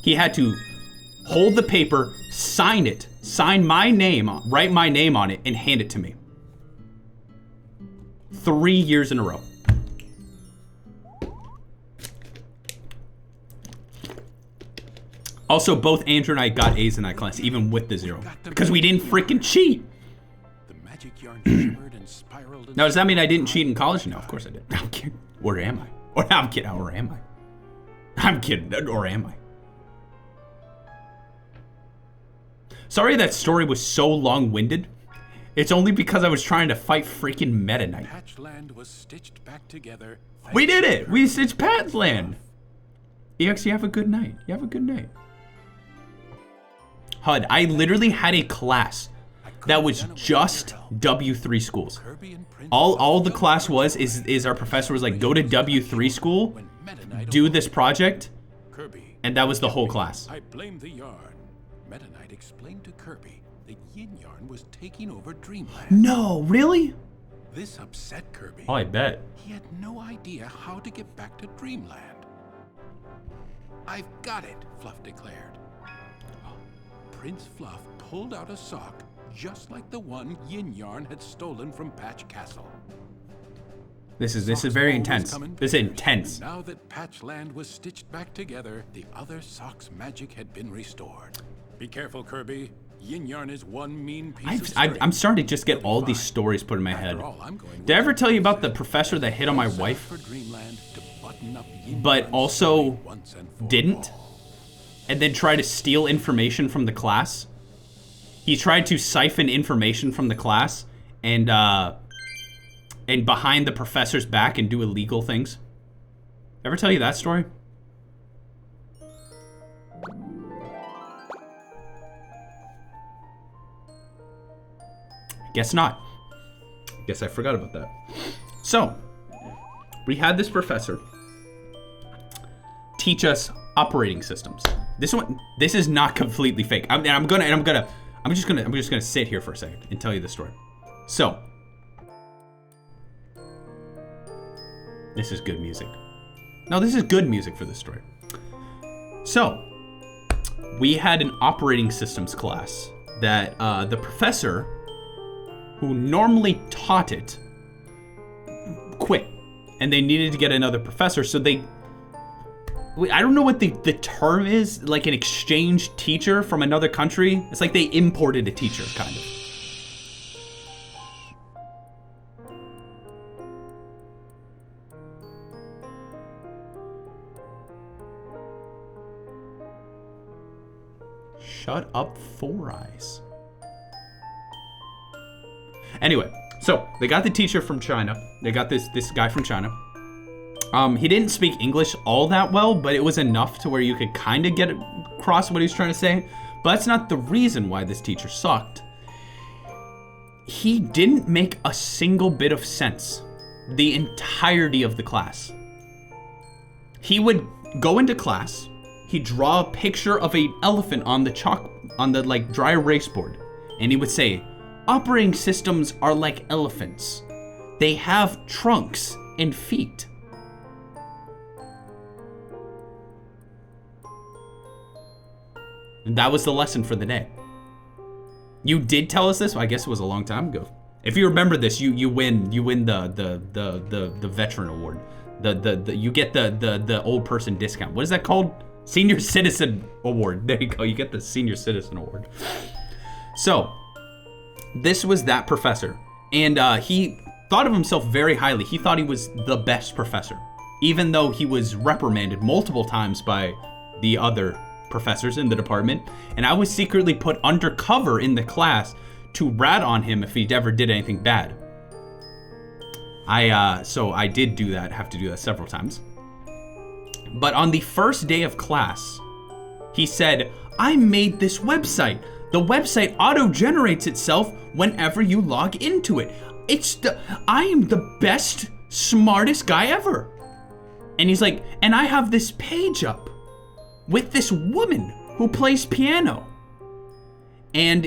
He had to hold the paper, sign it, sign my name, write my name on it, and hand it to me. 3 years in a row. Also, both Andrew and I got A's in that class, even with the 0, because we didn't freaking cheat. The magic yarn shimmered and spiraled. Now, does that mean I didn't cheat in college? No, of course I did. I'm kidding. Or am I? Or I'm kidding. Or am I? I'm kidding. Or am I? Sorry that story was so long-winded. It's only because I was trying to fight freaking Meta Knight. Patchland was stitched back together. We did it! We stitched Patchland! EX, you have a good night. You have a good night. HUD, I literally had a class that was just W3 schools. All the class was is our professor was like, go to W3 school, do this project, and that was the whole class. I blame the yarn. Meta Knight explained to Kirby that Yin Yarn was taking over Dreamland. No, really? This upset Kirby. Oh, I bet. He had no idea how to get back to Dreamland. I've got it, Fluff declared. Prince Fluff pulled out a sock just like the one Yin Yarn had stolen from Patch Castle. This is very intense. This is intense. Now that Patchland was stitched back together, the other sock's magic had been restored. Be careful, Kirby. Yin Yarn is one mean piece of string. I'm starting to just get all these stories put in my head. Did I ever tell you about the professor that hit on my wife, but also didn't? And then try to steal information from the class? He tried to siphon information from the class and behind the professor's back and do illegal things. Ever tell you that story? Guess not. Guess I forgot about that. So, we had this professor teach us operating systems. This is not completely fake. I'm just gonna sit here for a second and tell you the story. So, this is good music. No, this is good music for this story. So, we had an operating systems class that the professor who normally taught it quit, and they needed to get another professor, so I don't know what the term is, like an exchange teacher from another country. It's like they imported a teacher, kind of. Shut up, Four Eyes. Anyway, so they got the teacher from China. They got this guy from China. He didn't speak English all that well, but it was enough to where you could kind of get across what he was trying to say. But that's not the reason why this teacher sucked. He didn't make a single bit of sense the entirety of the class. He would go into class, he'd draw a picture of an elephant on the like dry erase board, and he would say, "Operating systems are like elephants. They have trunks and feet." And that was the lesson for the day. You did tell us this? Well, I guess it was a long time ago. If you remember this, you win the veteran award. You get the old person discount. What is that called? Senior Citizen Award. There you go. You get the Senior Citizen Award. So, this was that professor. And he thought of himself very highly. He thought he was the best professor, even though he was reprimanded multiple times by the other professors in the department, and I was secretly put undercover in the class to rat on him if he ever did anything bad. So I did do that, have to do that several times. But on the first day of class, he said, I made this website. The website auto-generates itself whenever you log into it. I am the best, smartest guy ever. And he's like, and I have this page up with this woman who plays piano. And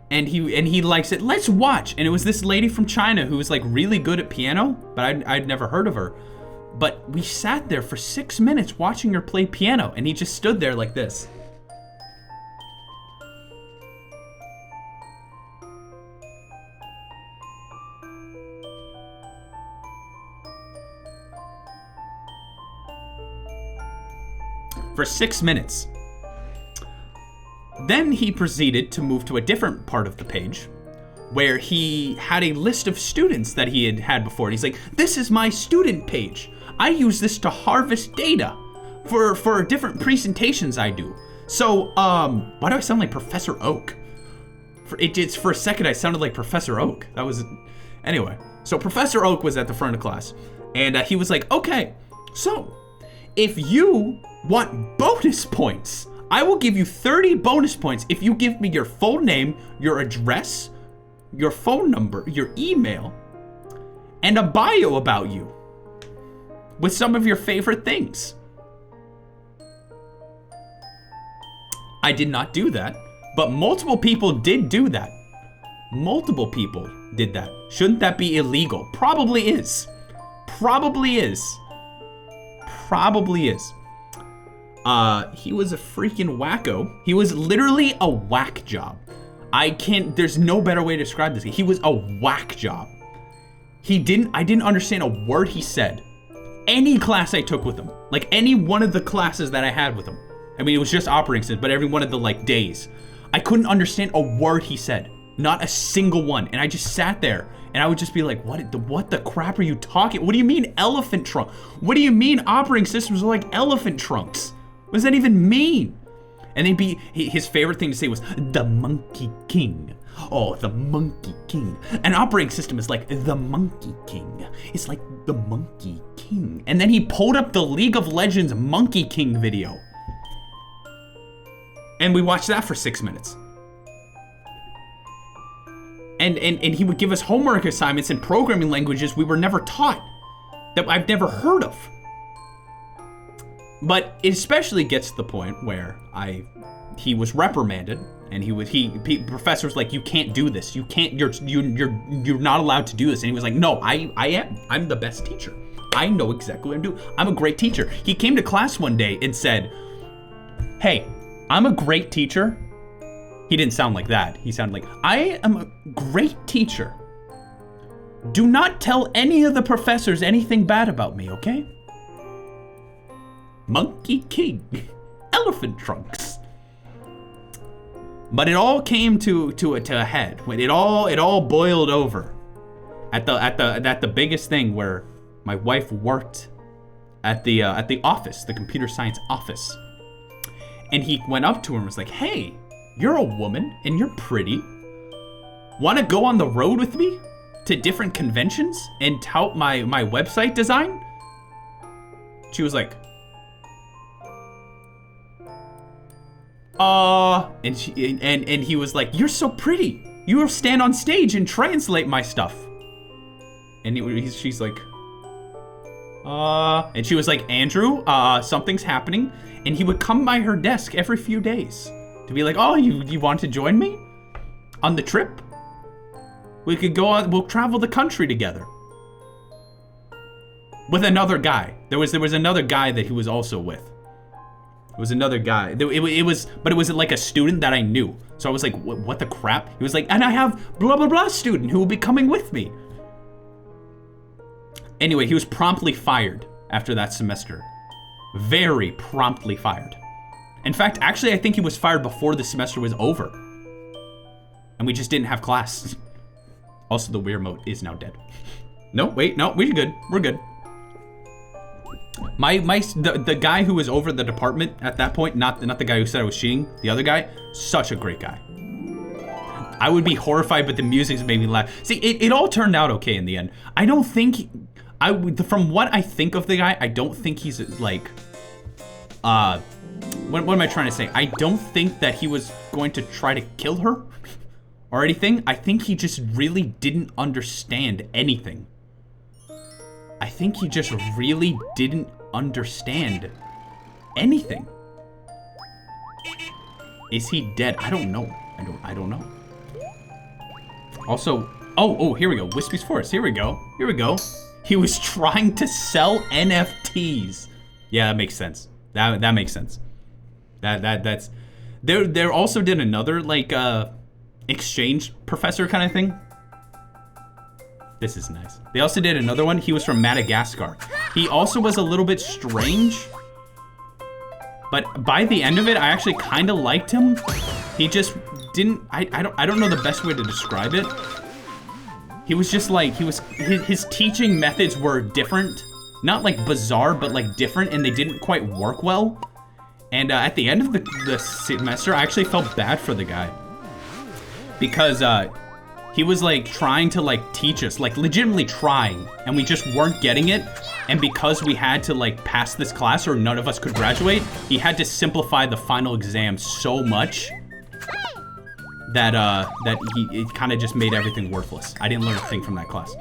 he likes it. Let's watch. And it was this lady from China who was like really good at piano, but I'd never heard of her. But we sat there for 6 minutes watching her play piano, and he just stood there like this. For 6 minutes. Then he proceeded to move to a different part of the page where he had a list of students that he had before. And he's like, this is my student page. I use this to harvest data for different presentations I do. So, why do I sound like Professor Oak? For a second, I sounded like Professor Oak. That was, anyway. So Professor Oak was at the front of class, and he was like, okay, so if you want bonus points, I will give you 30 bonus points if you give me your full name, your address, your phone number, your email, and a bio about you with some of your favorite things. I did not do that, but multiple people did do that. Multiple people did that. Shouldn't that be illegal? Probably is. Probably is. Probably is. He was a freaking wacko. He was literally a whack job. There's no better way to describe this. He was a whack job. I didn't understand a word he said. Any class I took with him, like any one of the classes that I had with him. I mean, it was just operating systems, but every one of the like days, I couldn't understand a word he said. Not a single one. And I just sat there and I would just be like, what the crap are you talking? What do you mean elephant trunk? What do you mean operating systems are like elephant trunks? What does that even mean? And his favorite thing to say was the Monkey King. Oh, the Monkey King. An operating system is like the Monkey King. It's like the Monkey King. And then he pulled up the League of Legends Monkey King video. And we watched that for 6 minutes. And he would give us homework assignments in programming languages we were never taught, that I've never heard of. But it especially gets to the point where he was reprimanded, and professor was like, you can't do this. You can't. You're not allowed to do this. And he was like, no, I am. I'm the best teacher. I know exactly what I'm doing. I'm a great teacher. He came to class one day and said, hey, I'm a great teacher. He didn't sound like that. He sounded like, I am a great teacher. Do not tell any of the professors anything bad about me, okay? Monkey King, elephant trunks. But it all came to a head when it all boiled over at the biggest thing where my wife worked at the office, the computer science office. And he went up to her and was like, hey, you're a woman and you're pretty. Want to go on the road with me to different conventions and tout my website design? She was like, and he was like, you're so pretty. You will stand on stage and translate my stuff. And she's like, and she was like, Andrew, something's happening. And he would come by her desk every few days to be like, oh, you want to join me on the trip? We could go on, we'll travel the country together. With another guy. There was another guy that he was also with. It was another guy. It was like a student that I knew. So I was like, what the crap? He was like, and I have blah, blah, blah student who will be coming with me. Anyway, he was promptly fired after that semester. Very promptly fired. In fact, actually, I think he was fired before the semester was over. And we just didn't have class. Also, the Wii remote is now dead. No, wait, no, we're good. We're good. The guy who was over the department at that point, not the guy who said I was cheating, the other guy, such a great guy. I would be horrified, but the music's made me laugh. See, it all turned out okay in the end. I don't think, from what I think of the guy, I don't think he's like, what am I trying to say? I don't think that he was going to try to kill her or anything. I think he just really didn't understand anything. I think he just really didn't understand anything. Is he dead? I don't know. I don't know. Also, oh, here we go. Wispy's Forest. Here we go. He was trying to sell NFTs. Yeah, that makes sense. That makes sense. That's there also did another like exchange professor kind of thing. This is nice. They also did another one. He was from Madagascar. He also was a little bit strange, but by the end of it, I actually kind of liked him. He just didn't. I don't know the best way to describe it. He was just like his teaching methods were different, not like bizarre, but like different, and they didn't quite work well. And at the end of the semester, I actually felt bad for the guy because he was like trying to like teach us, like legitimately trying, and we just weren't getting it. And because we had to like pass this class or none of us could graduate, he had to simplify the final exam so much that it kind of just made everything worthless. I didn't learn a thing from that class.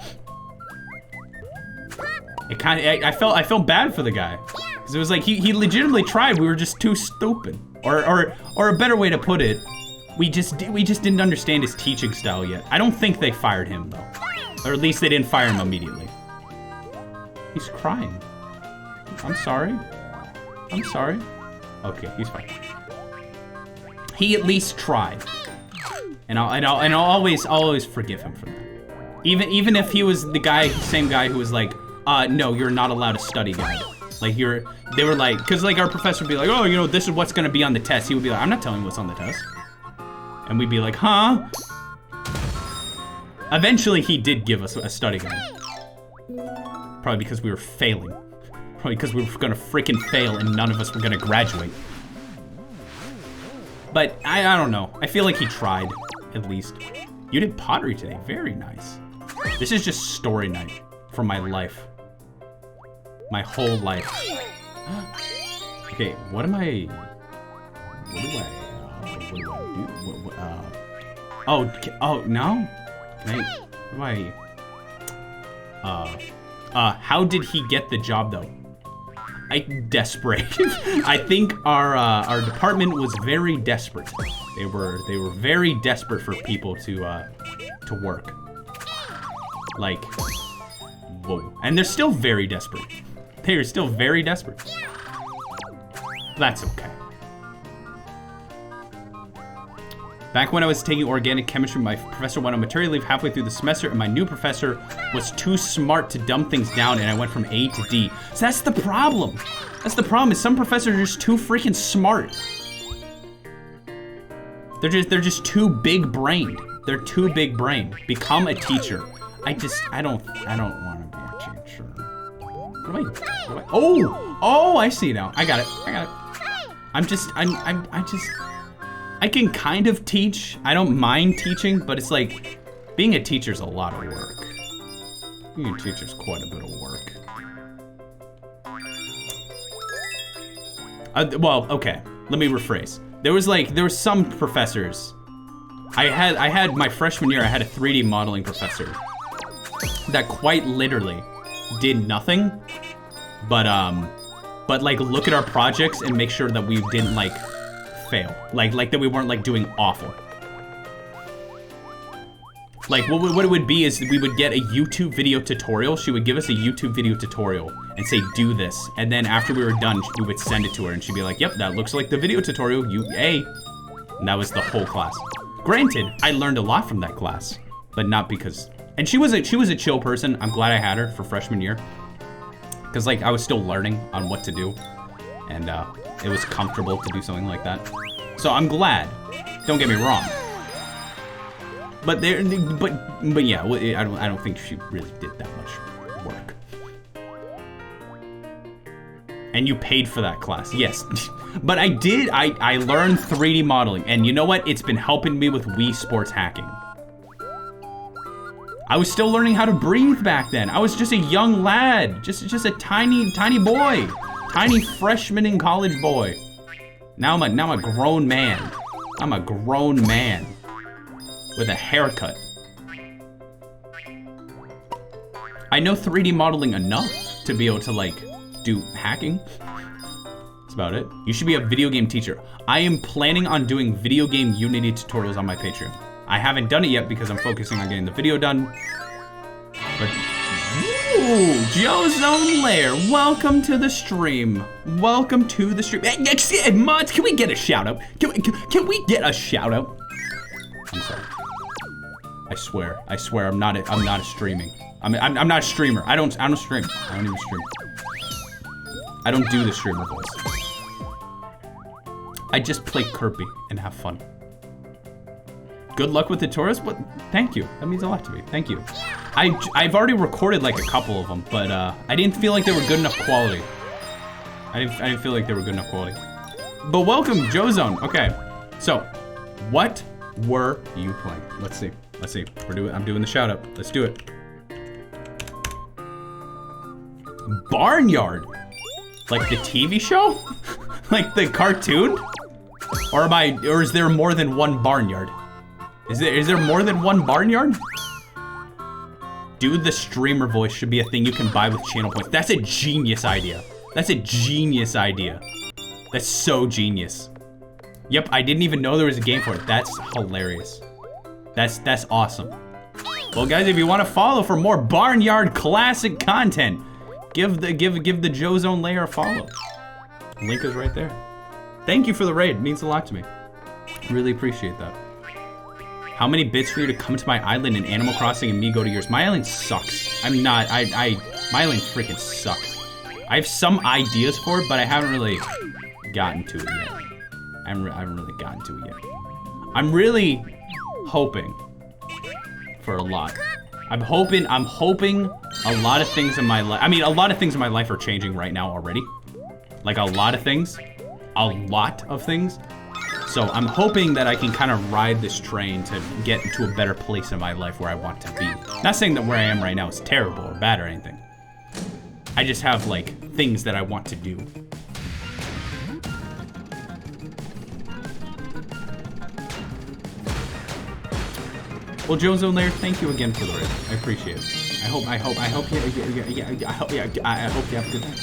I felt bad for the guy. Cause it was like he legitimately tried, we were just too stupid. Or a better way to put it, we just didn't understand his teaching style yet. I don't think they fired him though. Or at least they didn't fire him immediately. He's crying. I'm sorry. Okay, he's fine. He at least tried. And I'll always forgive him for that. Even if he was the same guy who was like, no, you're not allowed to study guide. Like they were like, cause like our professor would be like, oh, you know, this is what's gonna be on the test. He would be like, I'm not telling you what's on the test. And we'd be like, huh? Eventually he did give us a study guide. Probably because we were failing. Probably because we were gonna freaking fail and none of us were gonna graduate. But I don't know. I feel like he tried, at least. You did pottery today, very nice. This is just story night for my life. My whole life. Okay, what do I do? Oh, no? Can I, how did he get the job though? Desperate. I think our department was very desperate. They were very desperate for people to work. Like, whoa. And they're still very desperate. They are still very desperate. That's okay. Back when I was taking organic chemistry, my professor went on maternity leave halfway through the semester, and my new professor was too smart to dumb things down, and I went from A to D. So that's the problem. That's the problem, is some professors are just too freaking smart. They're just too big-brained. They're too big-brained. Become a teacher. I don't want to be a teacher. What do I, oh, I see now. I got it. I can kind of teach. I don't mind teaching, but it's like, being a teacher's a lot of work. Being a teacher's quite a bit of work. Well, okay, let me rephrase. There was some professors. I had my freshman year, I had a 3D modeling professor that quite literally did nothing, but like look at our projects and make sure that we didn't like fail, like that we weren't like doing awful. Like what it would be is we would get a YouTube video tutorial. She would give us a YouTube video tutorial and say, do this. And then after we were done, we would send it to her and she'd be like, yep, that looks like the video tutorial, you A. And that was the whole class. Granted, I learned a lot from that class, but not because, and she was a chill person. I'm glad I had her for freshman year. Cause like I was still learning on what to do. And it was comfortable to do something like that. So I'm glad, don't get me wrong. But yeah, I don't think she really did that much work. And you paid for that class, yes. But I learned 3D modeling, and you know what? It's been helping me with Wii Sports hacking. I was still learning how to breathe back then. I was just a young lad, just a tiny boy. Tiny freshman in college boy. Now I'm a grown man. I'm a grown man with a haircut. I know 3D modeling enough to be able to like do hacking. That's about it. You should be a video game teacher. I am planning on doing video game Unity tutorials on my Patreon. I haven't done it yet because I'm focusing on getting the video done. But, ooh, Joe's Own Lair, welcome to the stream. Welcome to the stream. Hey, mods, can we get a shout out? Can we get a shout out? I'm sorry. I swear, I'm not a streaming. I'm not a streamer. I don't stream. I don't even stream. I don't do the streamer voice. I just play Kirby and have fun. Good luck with the tutorials, but thank you. That means a lot to me. Thank you. I've already recorded like a couple of them, but I didn't feel like they were good enough quality. I didn't feel like they were good enough quality. But welcome, Joe Zone. Okay, so what were you playing? Let's see. I'm doing the shout out. Let's do it. Barnyard. Like the TV show? Like the cartoon? Or is there more than one barnyard? Is there more than one barnyard? Dude, the streamer voice should be a thing you can buy with channel points. That's a genius idea. That's a genius idea. That's so genius. Yep, I didn't even know there was a game for it. That's hilarious. That's awesome. Well, guys, if you want to follow for more Barnyard classic content, give the Joe's Own Lair a follow. Link is right there. Thank you for the raid. It means a lot to me. Really appreciate that. How many bits for you to come to my island in Animal Crossing and me go to yours? My island sucks. I'm not. My island freaking sucks. I have some ideas for it, but I haven't really gotten to it yet. I haven't really gotten to it yet. I'm really hoping for a lot. I'm hoping a lot of things in my life. I mean, a lot of things in my life are changing right now already. Like a lot of things. A lot of things. So I'm hoping that I can kind of ride this train to get into a better place in my life where I want to be. Not saying that where I am right now is terrible or bad or anything. I just have like things that I want to do. Well, Joe's Own Lair, thank you again for the raid. I appreciate it. I hope you have a good time.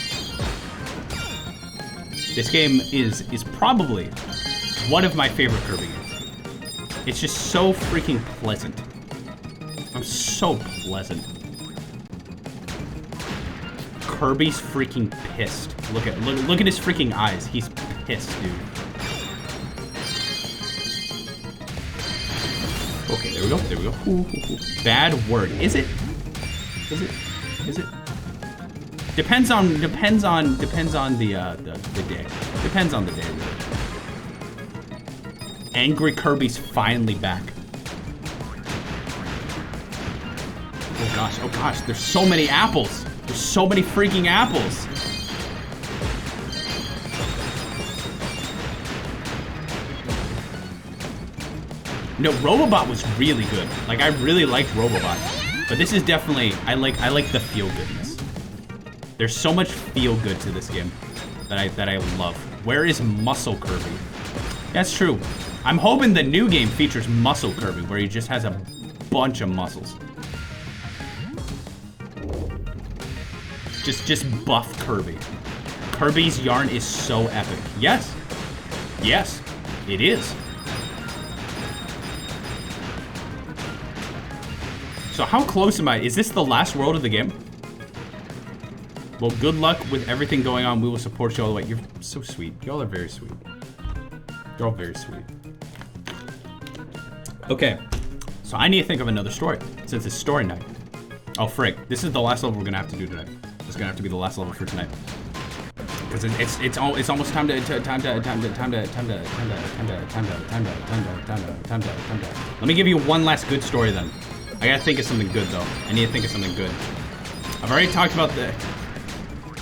This game is probably one of my favorite Kirby games. It's just so freaking pleasant. I'm so pleasant. Kirby's freaking pissed. Look at his freaking eyes. He's pissed, dude. Okay, there we go. There we go. Ooh. Bad word. Is it? Depends on the day. Depends on the day. Really. Angry Kirby's finally back. Oh gosh, there's so many apples. There's so many freaking apples. No, Robobot was really good. Like, I really liked Robobot. But this is definitely, I like the feel-goodness. There's so much feel-good to this game that I love. Where is Muscle Kirby? That's true. I'm hoping the new game features Muscle Kirby, where he just has a bunch of muscles. Just buff Kirby. Kirby's yarn is so epic. Yes, it is. So how close am I? Is this the last world of the game? Well, good luck with everything going on. We will support you all the way. You're so sweet. Y'all are very sweet. You're all very sweet. Okay, so I need to think of another story since it's story night. Oh, frick. This is the last level we're gonna have to do tonight. It's gonna have to be the last level for tonight. Because it's almost time to. Let me give you one last good story then. I gotta think of something good though. I need to think of something good. I've already talked about the.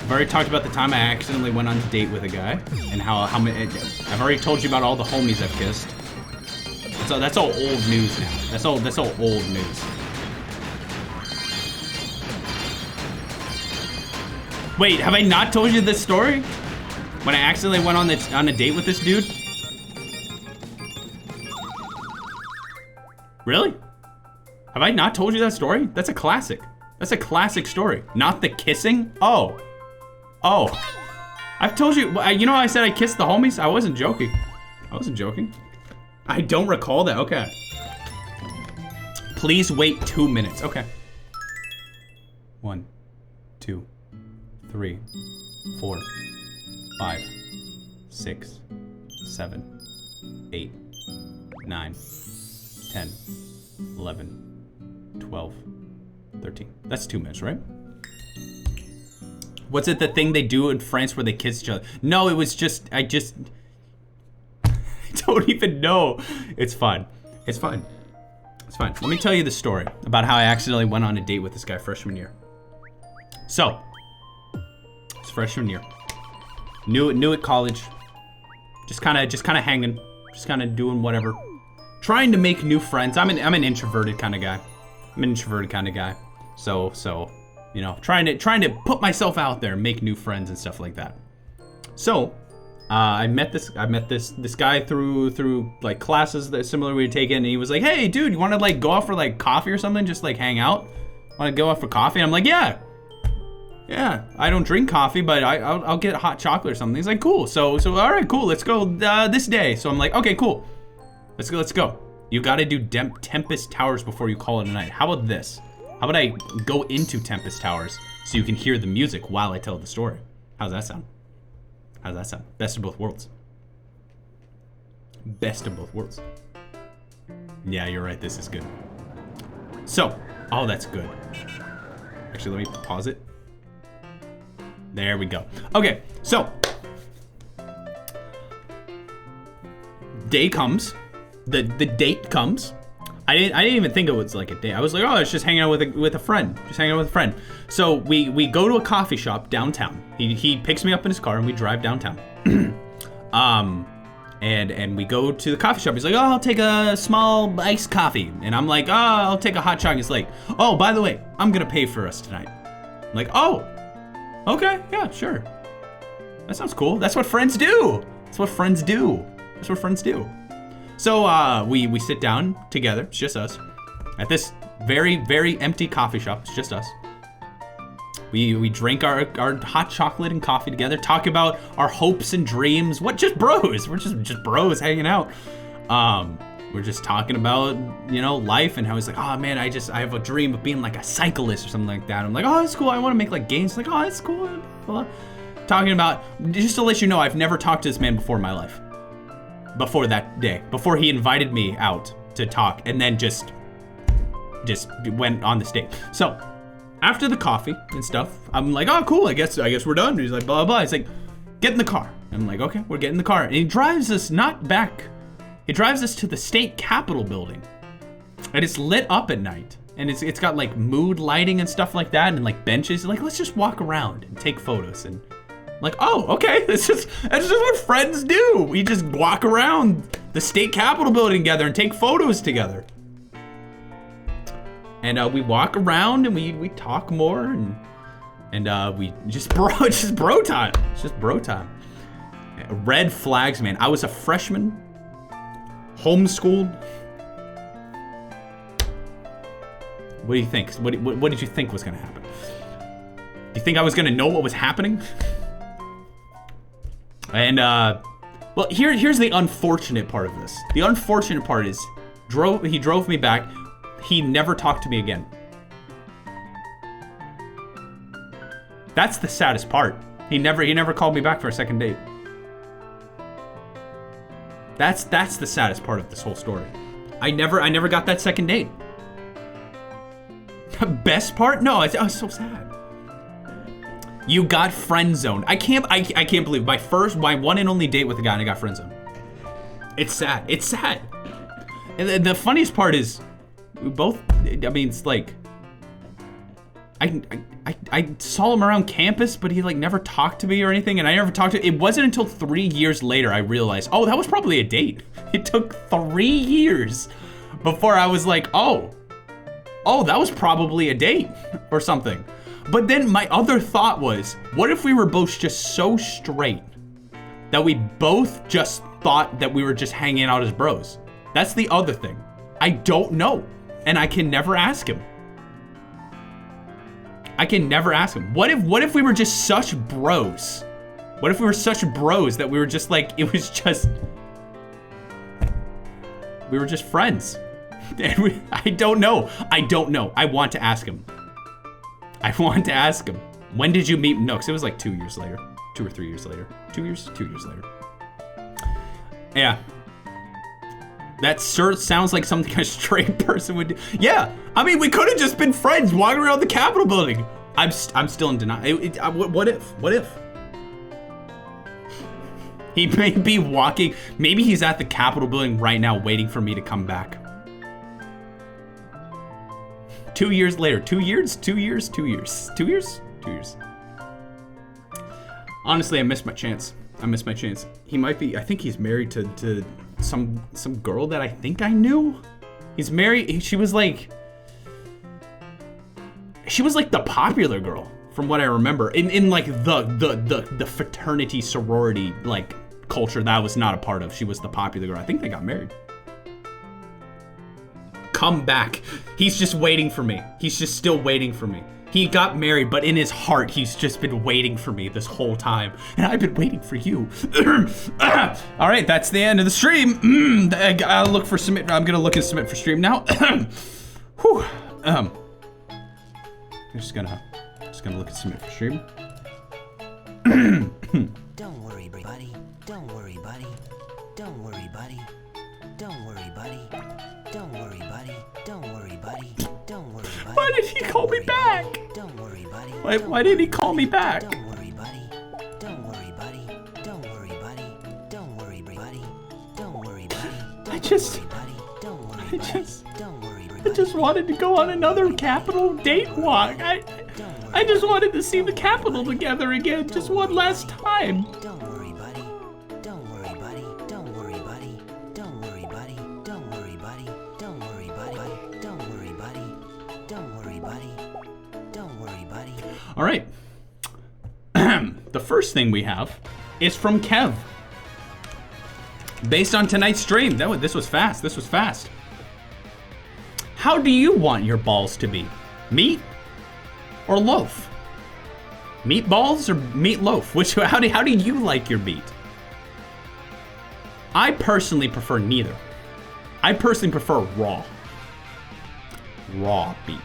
I've already talked about the time I accidentally went on a date with a guy, and how many. I've already told you about all the homies I've kissed. So that's all old news now. That's all old news. Wait, have I not told you this story? When I accidentally went on a date with this dude? Really? Have I not told you that story? That's a classic. That's a classic story. Not the kissing? Oh. Oh. I've told you, you know how I said I kissed the homies? I wasn't joking. I wasn't joking. I don't recall that, okay. Please wait 2 minutes, okay. 1, 2, 3, 4, 5, 6, 7, 8, 9, 10, 11, 12, 13. That's 2 minutes, right? What's it, the thing they do in France where they kiss each other? No, it was just, I don't even know. It's fine. It's fine. It's fine. Let me tell you the story about how I accidentally went on a date with this guy freshman year. So, it's freshman year. New at college. Just kind of hanging. Just kind of doing whatever. Trying to make new friends. I'm an introverted kind of guy. So, you know, trying to put myself out there and make new friends and stuff like that. So, I met this guy through like classes that similar we had taken, and he was like, "Hey, dude, you want to like go out for like coffee or something? Just like hang out? Want to go out for coffee?" And I'm like, "Yeah, I don't drink coffee, but I'll get hot chocolate or something." He's like, "Cool. So all right, cool. Let's go this day." So I'm like, "Okay, cool. Let's go. You got to do Tempest Towers before you call it a night. How about this? How about I go into Tempest Towers so you can hear the music while I tell the story? How's that sound? Best of both worlds. Best of both worlds. Yeah, you're right. This is good. So, oh, that's good. Actually, let me pause it. There we go. Okay, so day comes. The date comes. I didn't even think it was like a date. I was like, oh, it's just hanging out with a friend. So we go to a coffee shop downtown. He picks me up in his car and we drive downtown. And we go to the coffee shop. He's like, oh, I'll take a small iced coffee. And I'm like, oh, I'll take a hot chocolate. He's like, oh, by the way, I'm gonna pay for us tonight. I'm like, oh, okay, yeah, sure. That sounds cool. That's what friends do. So we sit down together, it's just us, at this very, very empty coffee shop, it's just us. We drink our hot chocolate and coffee together, talk about our hopes and dreams. Just bros, we're just bros hanging out. We're just talking about, you know, life and how he's like, oh man, I have a dream of being like a cyclist or something like that. I'm like, oh, that's cool, I want to make like games. Like, oh, that's cool. Talking about, just to let you know, I've never talked to this man before in my life. Before that day, before he invited me out to talk, and then just went on this date. So after the coffee and stuff, I'm like, oh cool, I guess we're done. And he's like, blah blah blah. He's like, get in the car. I'm like, okay, we're getting in the car. And he drives us not back. He drives us to the state capitol building, and it's lit up at night, and it's got like mood lighting and stuff like that, and like benches. Like, let's just walk around and take photos. And like, oh, okay, that's just what friends do. We just walk around the state capitol building together and take photos together. And we walk around and we talk more and we just bro time. It's just bro time. Red flags, man. I was a freshman, homeschooled. What do you think? What did you think was gonna happen? Do you think I was gonna know what was happening? And, well, here's the unfortunate part of this. The unfortunate part is, he drove me back. He never talked to me again. That's the saddest part. He never called me back for a second date. That's the saddest part of this whole story. I never got that second date. The best part? No, I was so sad. You got friend zoned. I can't believe my one and only date with a guy and I got friend zoned. It's sad. And the funniest part is we both, I mean, it's like, I saw him around campus, but he like never talked to me or anything, and I never talked to. It wasn't until 3 years later I realized, oh, that was probably a date. It took 3 years before I was like, oh, that was probably a date or something. But then my other thought was, what if we were both just so straight that we both just thought that we were just hanging out as bros? That's the other thing. I don't know, and I can never ask him. I can never ask him. What if we were just such bros? What if we were such bros that we were just like, we were just friends? And I don't know. I want to ask him. When did you meet? No, because it was like 2 years later. 2 or 3 years later. 2 years? 2 years later. Yeah. That sounds like something a straight person would do. Yeah, I mean, we could have just been friends walking around the Capitol building. I'm still in denial. What if? He may be walking, maybe he's at the Capitol building right now waiting for me to come back. 2 years later, 2 years? 2 years? 2 years? 2 years? 2 years. Honestly, I missed my chance. He might be, I think he's married to some girl that I think I knew. He's married. She was like the popular girl from what I remember in like the fraternity sorority like culture that I was not a part of. She was the popular girl. I think they got married. Come back. He's just waiting for me. He's just still waiting for me. He got married, but in his heart, he's just been waiting for me this whole time. And I've been waiting for you. All right, that's the end of the stream. I'll look for submit. I'm gonna look and submit for stream now. Whew. I'm just gonna look and submit for stream. Don't worry, buddy. Don't worry, buddy. Don't worry, buddy. Don't worry, buddy. Don't worry, buddy. Don't worry, buddy. Don't worry, buddy. Why did he call me back? Don't worry, buddy. Why did he call me back? Don't worry, buddy. Don't worry, buddy. Don't worry, buddy. Don't worry, buddy. Don't worry, buddy. I just wanted to go on another Capitol date walk. I just wanted to see the Capitol together again, just one last time. Don't worry, buddy. Don't worry, buddy. Don't worry, buddy. Don't worry, buddy. Don't worry, buddy. Don't worry, buddy. Don't worry, buddy. Don't worry, buddy. Don't worry, buddy. All right. The first thing we have is from Kev. Based on tonight's stream. This was fast. How do you want your balls to be? Meat or loaf? Meatballs or meatloaf? How do you like your meat? I personally prefer neither. I personally prefer raw. Raw meat.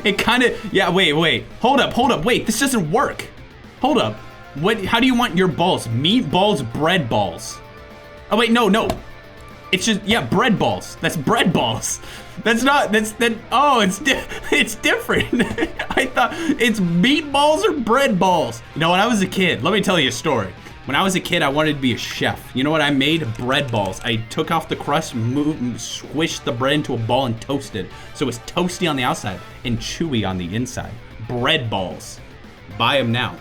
It kind of, yeah, wait. Hold up, wait, this doesn't work. Hold up. How do you want your balls? Meat balls, bread balls. Oh wait, no. It's just, yeah, bread balls. That's bread balls. It's different. I thought it's meatballs or bread balls. You know, when I was a kid, let me tell you a story. When I was a kid, I wanted to be a chef. You know what I made? Bread balls. I took off the crust, squished the bread into a ball and toasted. So it was toasty on the outside and chewy on the inside. Bread balls. Buy them now.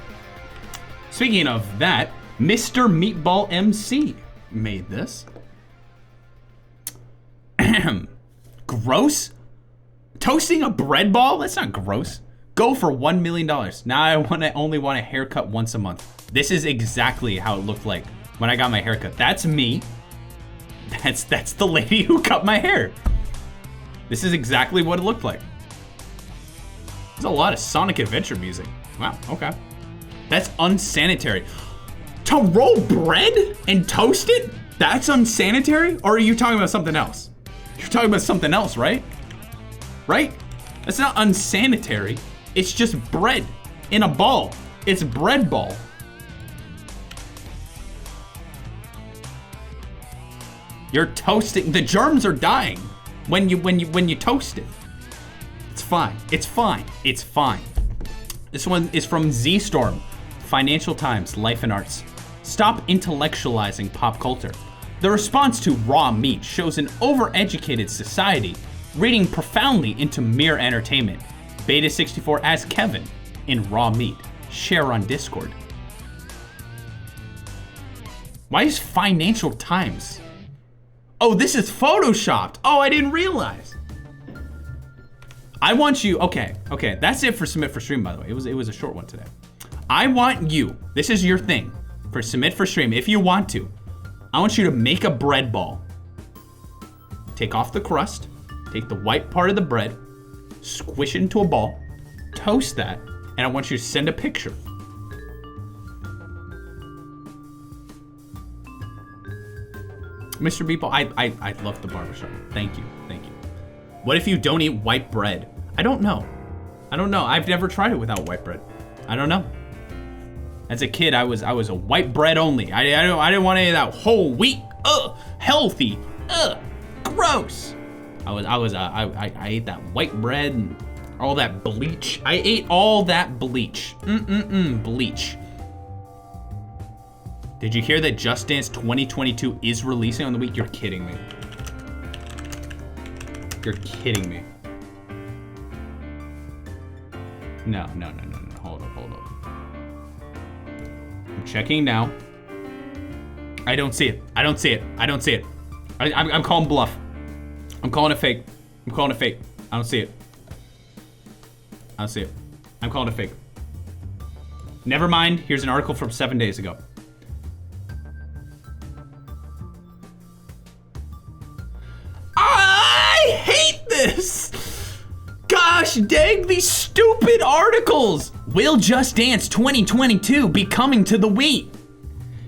Speaking of that, Mr. Meatball MC made this. Gross? Toasting a bread ball? That's not gross. Go for $1 million. Now I only want a haircut once a month. This is exactly how it looked like when I got my haircut. That's me. That's the lady who cut my hair. This is exactly what it looked like. There's a lot of Sonic Adventure music. Wow, okay. That's unsanitary. To roll bread and toast it? That's unsanitary? Or are you talking about something else? You're talking about something else, right? Right? That's not unsanitary. It's just bread in a ball. It's bread ball. You're toasting. The germs are dying when you toast it. It's fine. It's fine. It's fine. This one is from Z Storm, Financial Times, Life and Arts. Stop intellectualizing pop culture. The response to raw meat shows an overeducated society reading profoundly into mere entertainment. Beta64 as Kevin in Raw Meat. Share on Discord. Why is Financial Times? Oh, this is photoshopped. Oh, I didn't realize. I want you, okay, that's it for Submit for Stream, by the way. It was a short one today. I want you, this is your thing, for Submit for Stream, if you want to. I want you to make a bread ball. Take off the crust, take the white part of the bread, squish it into a ball, toast that, and I want you to send a picture. Mr. Beeple, I love the barbershop. Thank you. What if you don't eat white bread? I don't know. I've never tried it without white bread. I don't know. As a kid, I was a white bread only. I didn't want any of that whole wheat. Healthy. Gross. I ate that white bread and all that bleach. I ate all that bleach. Bleach. Did you hear that Just Dance 2022 is releasing on the week? You're kidding me. You're kidding me. No. Hold up. I'm checking now. I don't see it. I'm calling bluff. I'm calling it fake. I don't see it. I'm calling it fake. Never mind. Here's an article from 7 days ago. I hate this! Gosh dang these stupid articles! Will Just Dance 2022 be coming to the Wii?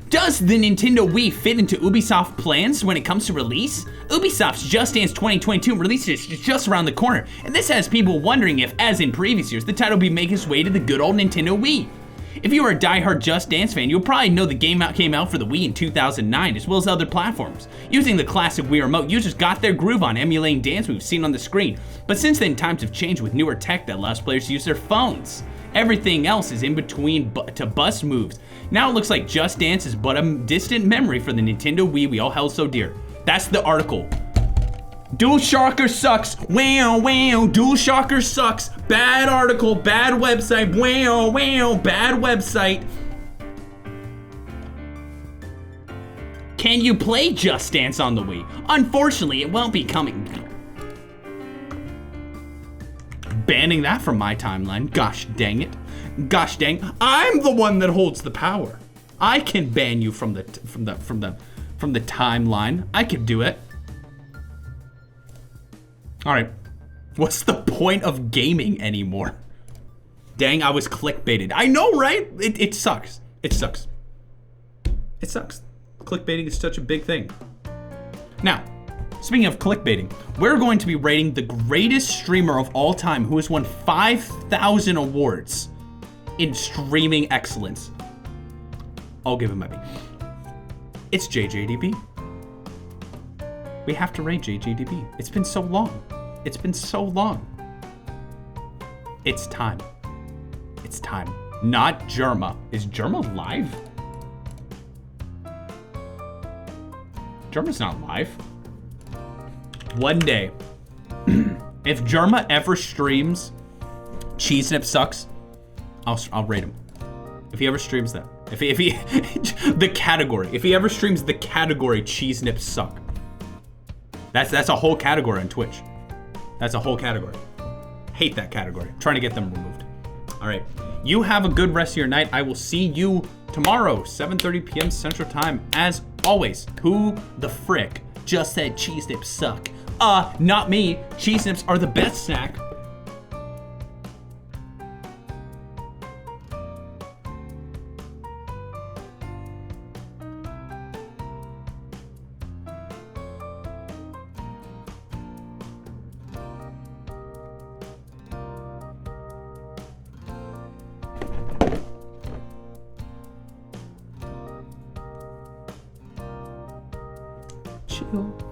Does the Nintendo Wii fit into Ubisoft plans when it comes to release? Ubisoft's Just Dance 2022 release is just around the corner, and this has people wondering if, as in previous years, the title will be making its way to the good old Nintendo Wii. If you are a diehard Just Dance fan, you'll probably know the game came out for the Wii in 2009, as well as other platforms. Using the classic Wii Remote, users got their groove on emulating dance moves seen on the screen. But since then, times have changed with newer tech that allows players to use their phones. Everything else is in between to bus moves. Now it looks like Just Dance is but a distant memory for the Nintendo Wii we all held so dear. That's the article. DualShocker sucks. Wow. DualShocker sucks. Bad article, bad website. Wow. Bad website. Can you play Just Dance on the Wii? Unfortunately, it won't be coming. Banning that from my timeline. Gosh dang it. Gosh dang. I'm the one that holds the power. I can ban you from the timeline. I can do it. All right. What's the point of gaming anymore? Dang, I was clickbaited. I know, right? It sucks. It sucks. Clickbaiting is such a big thing. Now, speaking of clickbaiting, we're going to be rating the greatest streamer of all time who has won 5,000 awards in streaming excellence. I'll give him a B. It's JJDB. We have to rate JJDB. It's been so long. It's time. Not Germa. Is Germa live? Germa's not live. One day, if Germa ever streams Cheese Nip Sucks, I'll rate him. If he ever streams that. If he the category. If he ever streams the category Cheese Nips Suck. That's a whole category on Twitch. That's a whole category. Hate that category. Trying to get them removed. All right. You have a good rest of your night. I will see you tomorrow, 7:30 p.m. Central Time. As always, who the frick just said cheese nips suck? Not me. Cheese nips are the best snack. Chill.